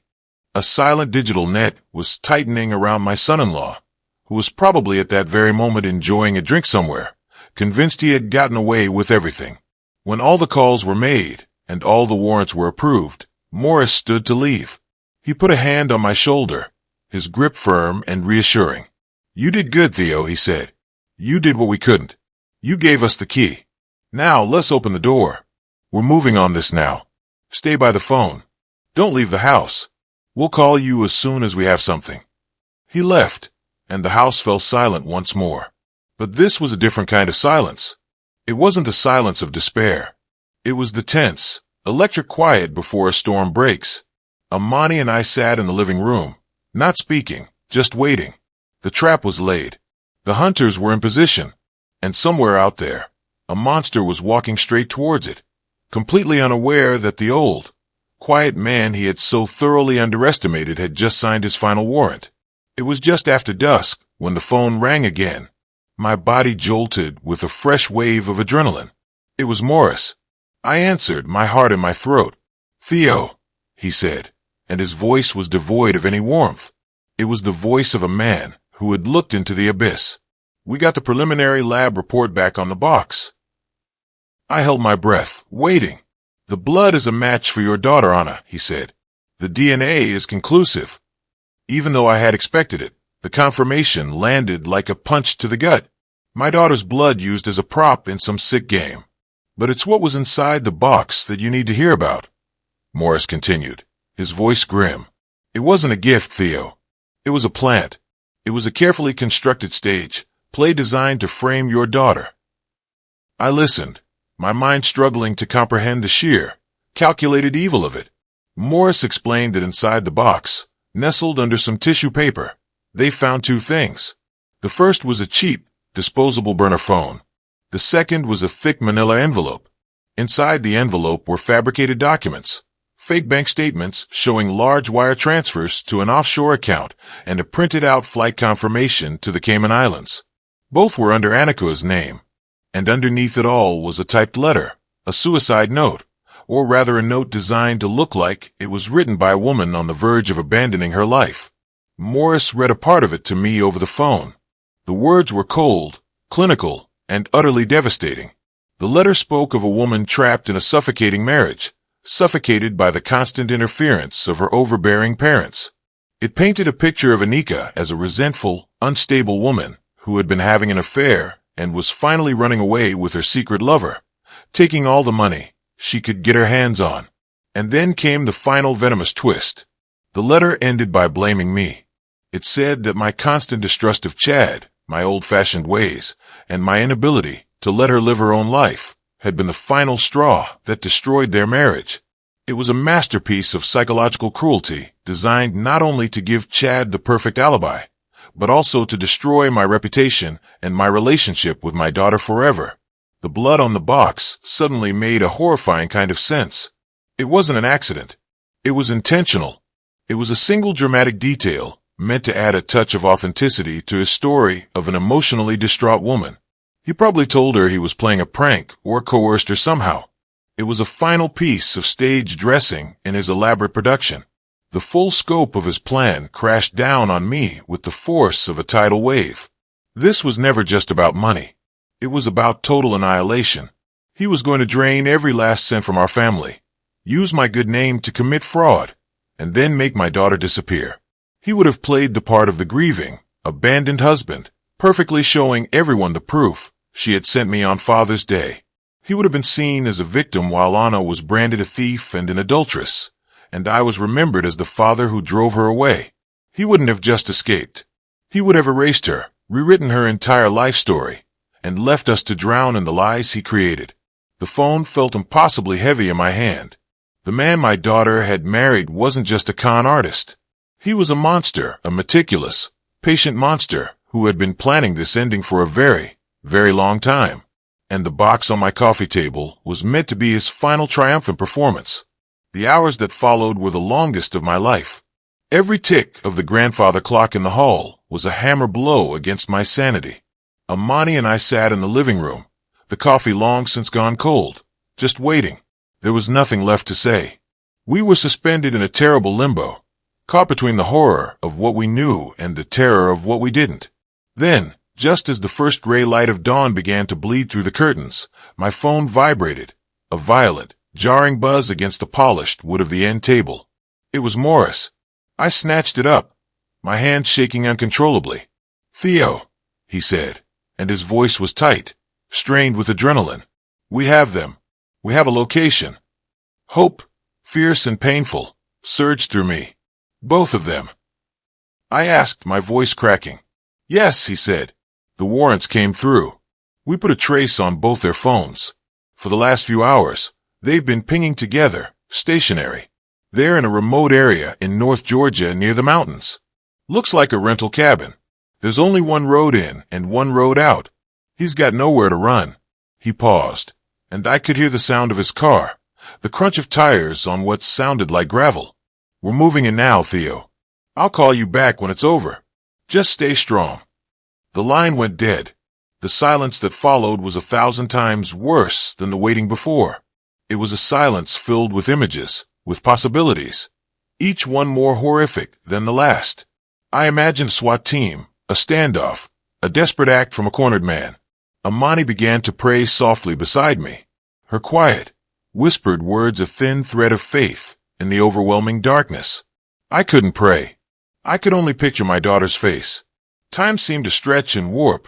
A silent digital net was tightening around my son-in-law, who was probably at that very moment enjoying a drink somewhere, convinced he had gotten away with everything. When all the calls were made and all the warrants were approved, Morris stood to leave. He put a hand on my shoulder, his grip firm and reassuring. "You did good, Theo," he said. "You did what we couldn't. You gave us the key. Now let's open the door. We're moving on this now. Stay by the phone. Don't leave the house. We'll call you as soon as we have something." He left, and the house fell silent once more. But this was a different kind of silence. It wasn't the silence of despair. It was the tense, electric quiet before a storm breaks. Amani and I sat in the living room, not speaking, just waiting. The trap was laid. The hunters were in position, and somewhere out there, a monster was walking straight towards it, completely unaware that the old, quiet man he had so thoroughly underestimated had just signed his final warrant. It was just after dusk when the phone rang again. My body jolted with a fresh wave of adrenaline. It was Morris. I answered, my heart in my throat. "Theo," he said, and his voice was devoid of any warmth. It was the voice of a man who had looked into the abyss. "We got the preliminary lab report back on the box." I held my breath, waiting. "The blood is a match for your daughter, Anna," he said. "The DNA is conclusive." Even though I had expected it, the confirmation landed like a punch to the gut. My daughter's blood used as a prop in some sick game. "But it's what was inside the box that you need to hear about," Morris continued, his voice grim. "It wasn't a gift, Theo. It was a plant. It was a carefully constructed stage, play designed to frame your daughter." I listened, my mind struggling to comprehend the sheer, calculated evil of it. Morris explained that inside the box, nestled under some tissue paper, they found two things. The first was a cheap, disposable burner phone. The second was a thick manila envelope. Inside the envelope were fabricated documents, fake bank statements showing large wire transfers to an offshore account and a printed-out flight confirmation to the Cayman Islands. Both were under Annika's name, and underneath it all was a typed letter, a suicide note, or rather a note designed to look like it was written by a woman on the verge of abandoning her life. Morris read a part of it to me over the phone. The words were cold, clinical, and utterly devastating. The letter spoke of a woman trapped in a suffocating marriage, suffocated by the constant interference of her overbearing parents. It painted a picture of Anika as a resentful, unstable woman who had been having an affair and was finally running away with her secret lover, taking all the money she could get her hands on. And then came the final venomous twist. The letter ended by blaming me. It said that my constant distrust of Chad, my old-fashioned ways, and my inability to let her live her own life had been the final straw that destroyed their marriage. It was a masterpiece of psychological cruelty designed not only to give Chad the perfect alibi, but also to destroy my reputation and my relationship with my daughter forever. The blood on the box suddenly made a horrifying kind of sense. It wasn't an accident. It was intentional. It was a single dramatic detail meant to add a touch of authenticity to his story of an emotionally distraught woman. He probably told her he was playing a prank or coerced her somehow. It was a final piece of stage dressing in his elaborate production. The full scope of his plan crashed down on me with the force of a tidal wave. This was never just about money. It was about total annihilation. He was going to drain every last cent from our family, use my good name to commit fraud, and then make my daughter disappear. He would have played the part of the grieving, abandoned husband, perfectly showing everyone the proof she had sent me on Father's Day. He would have been seen as a victim while Anna was branded a thief and an adulteress, and I was remembered as the father who drove her away. He wouldn't have just escaped. He would have erased her, rewritten her entire life story, and left us to drown in the lies he created. The phone felt impossibly heavy in my hand. The man my daughter had married wasn't just a con artist. He was a monster, a meticulous, patient monster who had been planning this ending for a very, very long time. And the box on my coffee table was meant to be his final triumphant performance. The hours that followed were the longest of my life. Every tick of the grandfather clock in the hall was a hammer blow against my sanity. Amani and I sat in the living room, the coffee long since gone cold, just waiting. There was nothing left to say. We were suspended in a terrible limbo, caught between the horror of what we knew and the terror of what we didn't. Then, just as the first gray light of dawn began to bleed through the curtains, my phone vibrated, a violent, jarring buzz against the polished wood of the end table. It was Morris. I snatched it up, my hand shaking uncontrollably. "Theo," he said, and his voice was tight, strained with adrenaline. "We have them. We have a location." Hope, fierce and painful, surged through me. "Both of them?" I asked, my voice cracking. "Yes," he said. "The warrants came through. We put a trace on both their phones. For the last few hours, they've been pinging together, stationary. They're in a remote area in North Georgia near the mountains. Looks like a rental cabin. There's only one road in and one road out. He's got nowhere to run." He paused, and I could hear the sound of his car, the crunch of tires on what sounded like gravel. "We're moving in now, Theo. I'll call you back when it's over. Just stay strong." The line went dead. The silence that followed was 1,000 times worse than the waiting before. It was a silence filled with images, with possibilities, each one more horrific than the last. I imagined a SWAT team, a standoff, a desperate act from a cornered man. Amani began to pray softly beside me, her quiet, whispered words a thin thread of faith in the overwhelming darkness. I couldn't pray. I could only picture my daughter's face. Time seemed to stretch and warp.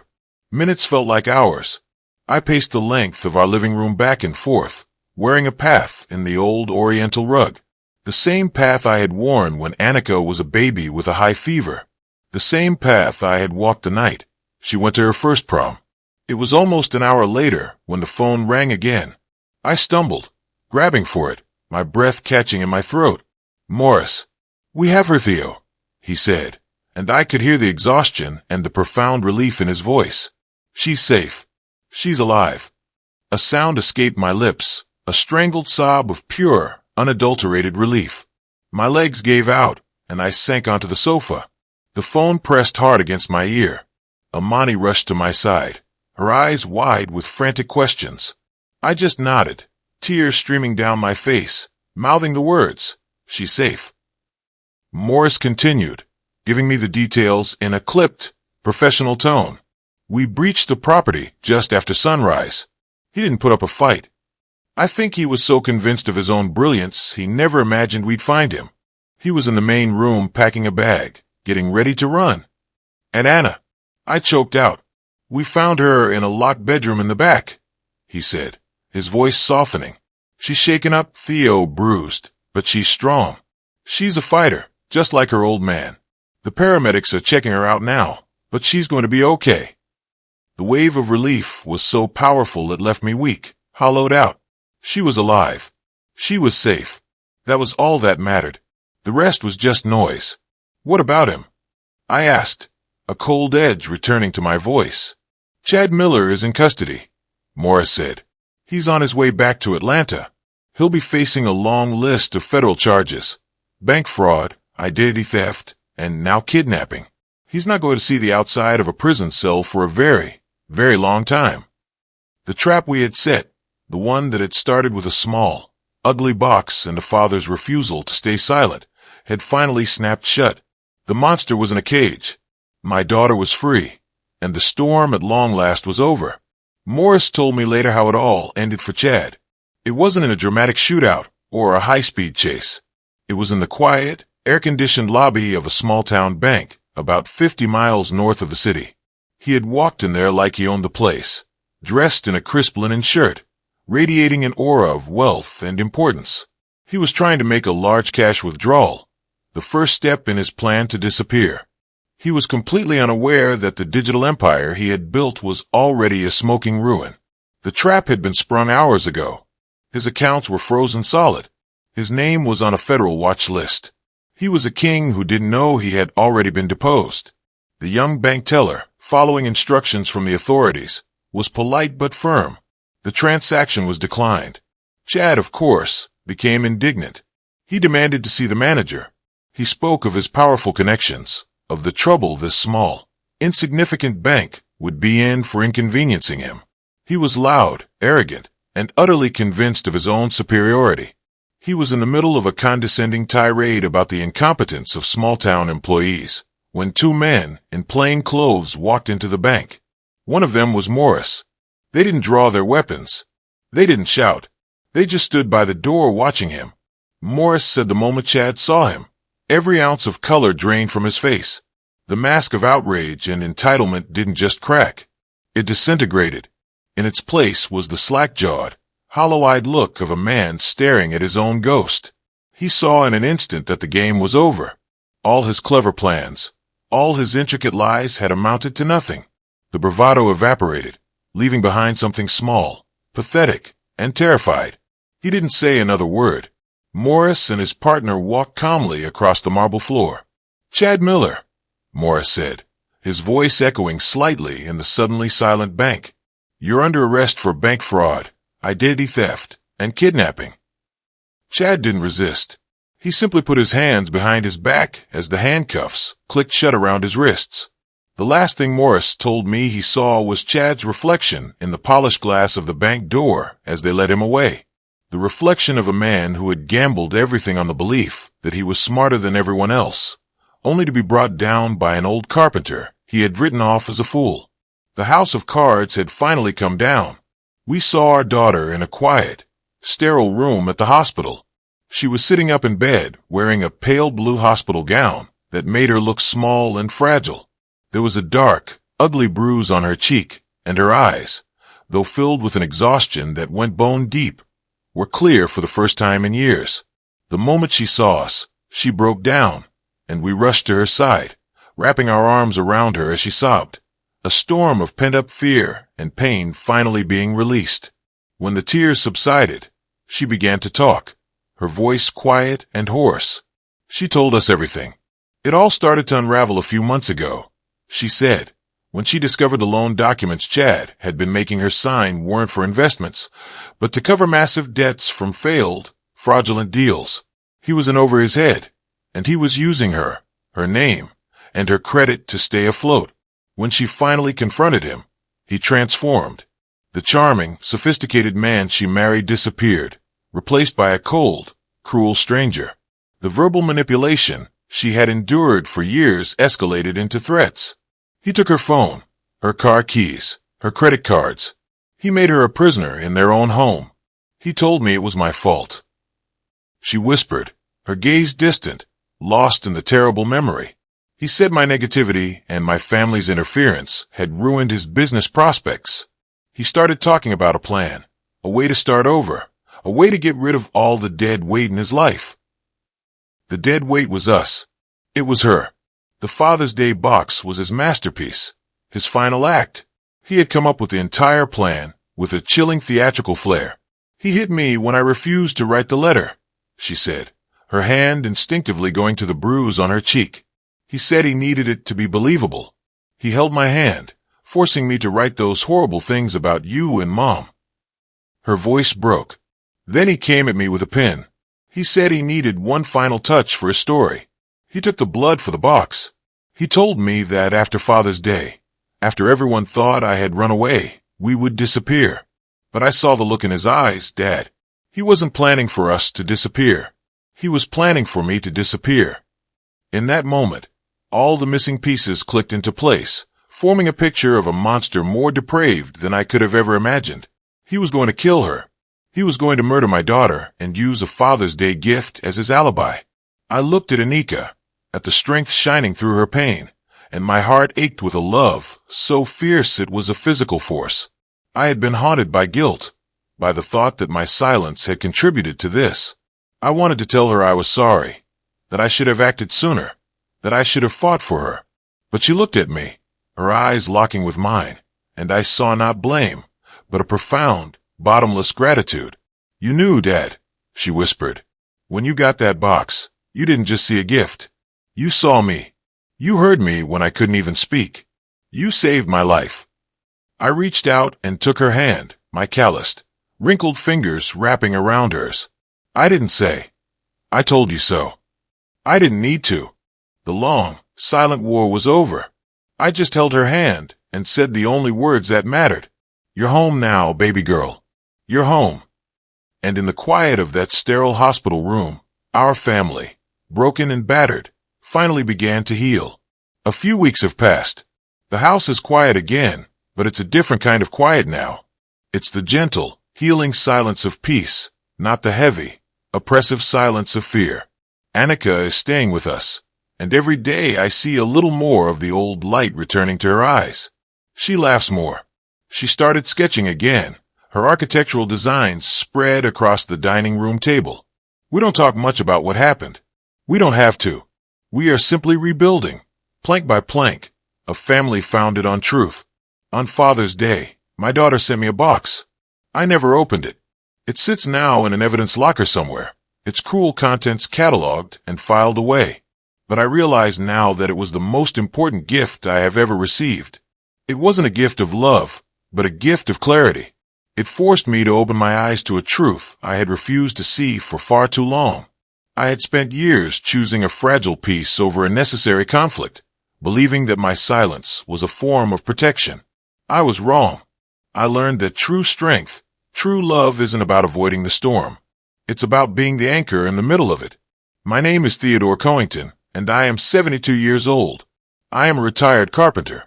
Minutes felt like hours. I paced the length of our living room back and forth, wearing a path in the old oriental rug. The same path I had worn when Annika was a baby with a high fever. The same path I had walked the night she went to her first prom. It was almost an hour later when the phone rang again. I stumbled, grabbing for it, my breath catching in my throat. "Morris." "We have her, Theo," he said, and I could hear the exhaustion and the profound relief in his voice. "She's safe. She's alive." A sound escaped my lips, a strangled sob of pure, unadulterated relief. My legs gave out, and I sank onto the sofa. The phone pressed hard against my ear. Amani rushed to my side, her eyes wide with frantic questions. I just nodded, tears streaming down my face, mouthing the words, "She's safe." Morris continued, giving me the details in a clipped, professional tone. "We breached the property just after sunrise. He didn't put up a fight. I think he was so convinced of his own brilliance, he never imagined we'd find him. He was in the main room packing a bag, getting ready to run. And Anna, I choked out. We found her in a locked bedroom in the back, he said, his voice softening. She's shaken up, Theo bruised, but she's strong. She's a fighter, just like her old man. The paramedics are checking her out now, but she's going to be okay. The wave of relief was so powerful it left me weak, hollowed out. She was alive. She was safe. That was all that mattered. The rest was just noise. What about him? I asked, a cold edge returning to my voice. Chad Miller is in custody, Morris said. He's on his way back to Atlanta. He'll be facing a long list of federal charges. Bank fraud, identity theft, and now kidnapping. He's not going to see the outside of a prison cell for a very, very long time. The trap we had set, the one that had started with a small, ugly box and a father's refusal to stay silent, had finally snapped shut. The monster was in a cage. My daughter was free, and the storm at long last was over. Morris told me later how it all ended for Chad. It wasn't in a dramatic shootout or a high-speed chase. It was in the quiet, air-conditioned lobby of a small-town bank about 50 miles north of the city. He had walked in there like he owned the place, dressed in a crisp linen shirt, radiating an aura of wealth and importance. He was trying to make a large cash withdrawal, the first step in his plan to disappear. He was completely unaware that the digital empire he had built was already a smoking ruin. The trap had been sprung hours ago. His accounts were frozen solid. His name was on a federal watch list. He was a king who didn't know he had already been deposed. The young bank teller, following instructions from the authorities, was polite but firm. The transaction was declined. Chad, of course, became indignant. He demanded to see the manager. He spoke of his powerful connections, of the trouble this small, insignificant bank would be in for inconveniencing him. He was loud, arrogant, and utterly convinced of his own superiority. He was in the middle of a condescending tirade about the incompetence of small-town employees, when two men in plain clothes walked into the bank. One of them was Morris. They didn't draw their weapons. They didn't shout. They just stood by the door watching him. Morris said the moment Chad saw him, every ounce of color drained from his face. The mask of outrage and entitlement didn't just crack. It disintegrated. In its place was the slack-jawed, hollow-eyed look of a man staring at his own ghost. He saw in an instant that the game was over. All his clever plans, all his intricate lies had amounted to nothing. The bravado evaporated, leaving behind something small, pathetic, and terrified. He didn't say another word. Morris and his partner walked calmly across the marble floor. "Chad Miller," Morris said, his voice echoing slightly in the suddenly silent bank. "You're under arrest for bank fraud, identity theft, and kidnapping." Chad didn't resist. He simply put his hands behind his back as the handcuffs clicked shut around his wrists. The last thing Morris told me he saw was Chad's reflection in the polished glass of the bank door as they led him away. The reflection of a man who had gambled everything on the belief that he was smarter than everyone else, only to be brought down by an old carpenter he had written off as a fool. The house of cards had finally come down. We saw our daughter in a quiet, sterile room at the hospital. She was sitting up in bed, wearing a pale blue hospital gown that made her look small and fragile. There was a dark, ugly bruise on her cheek, and her eyes, though filled with an exhaustion that went bone deep, were clear for the first time in years. The moment she saw us, she broke down, and we rushed to her side, wrapping our arms around her as she sobbed, a storm of pent-up fear and pain finally being released. When the tears subsided, she began to talk, her voice quiet and hoarse. She told us everything. It all started to unravel a few months ago, she said, when she discovered the loan documents Chad had been making her sign weren't for investments, but to cover massive debts from failed, fraudulent deals. He was in over his head, and he was using her, her name, and her credit to stay afloat. When she finally confronted him, he transformed. The charming, sophisticated man she married disappeared, replaced by a cold, cruel stranger. The verbal manipulation she had endured for years escalated into threats. He took her phone, her car keys, her credit cards. He made her a prisoner in their own home. He told me it was my fault. She whispered, her gaze distant, lost in the terrible memory. He said my negativity and my family's interference had ruined his business prospects. He started talking about a plan, a way to start over, a way to get rid of all the dead weight in his life. The dead weight was us. It was her. The Father's Day box was his masterpiece, his final act. He had come up with the entire plan with a chilling theatrical flair. He hit me when I refused to write the letter, she said, her hand instinctively going to the bruise on her cheek. He said he needed it to be believable. He held my hand, forcing me to write those horrible things about you and Mom. Her voice broke. Then he came at me with a pen. He said he needed one final touch for his story. He took the blood for the box. He told me that after Father's Day, after everyone thought I had run away, we would disappear. But I saw the look in his eyes, Dad. He wasn't planning for us to disappear. He was planning for me to disappear. In that moment, all the missing pieces clicked into place, forming a picture of a monster more depraved than I could have ever imagined. He was going to kill her. He was going to murder my daughter and use a Father's Day gift as his alibi. I looked at Anika, at the strength shining through her pain, and my heart ached with a love so fierce it was a physical force. I had been haunted by guilt, by the thought that my silence had contributed to this. I wanted to tell her I was sorry, that I should have acted sooner, that I should have fought for her. But she looked at me, her eyes locking with mine, and I saw not blame, but a profound, bottomless gratitude. You knew, Dad, she whispered. When you got that box, you didn't just see a gift. You saw me. You heard me when I couldn't even speak. You saved my life. I reached out and took her hand, my calloused, wrinkled fingers wrapping around hers. I didn't say, I told you so. I didn't need to. The long, silent war was over. I just held her hand and said the only words that mattered. You're home now, baby girl. You're home. And in the quiet of that sterile hospital room, our family, broken and battered, finally began to heal. A few weeks have passed. The house is quiet again, but it's a different kind of quiet now. It's the gentle, healing silence of peace, not the heavy, oppressive silence of fear. Anika is staying with us, and every day I see a little more of the old light returning to her eyes. She laughs more. She started sketching again. Her architectural designs spread across the dining room table. We don't talk much about what happened. We don't have to. We are simply rebuilding, plank by plank, a family founded on truth. On Father's Day, my daughter sent me a box. I never opened it. It sits now in an evidence locker somewhere, its cruel contents cataloged and filed away. But I realize now that it was the most important gift I have ever received. It wasn't a gift of love, but a gift of clarity. It forced me to open my eyes to a truth I had refused to see for far too long. I had spent years choosing a fragile peace over a necessary conflict, believing that my silence was a form of protection. I was wrong. I learned that true strength, true love isn't about avoiding the storm. It's about being the anchor in the middle of it. My name is Theodore Coington, and I am 72 years old. I am a retired carpenter.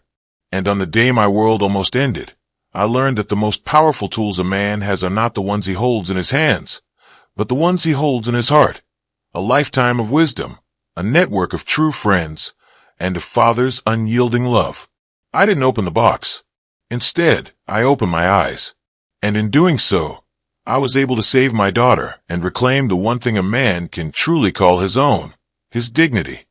And on the day my world almost ended, I learned that the most powerful tools a man has are not the ones he holds in his hands, but the ones he holds in his heart. A lifetime of wisdom, a network of true friends, and a father's unyielding love. I didn't open the box. Instead, I opened my eyes. And in doing so, I was able to save my daughter and reclaim the one thing a man can truly call his own, his dignity.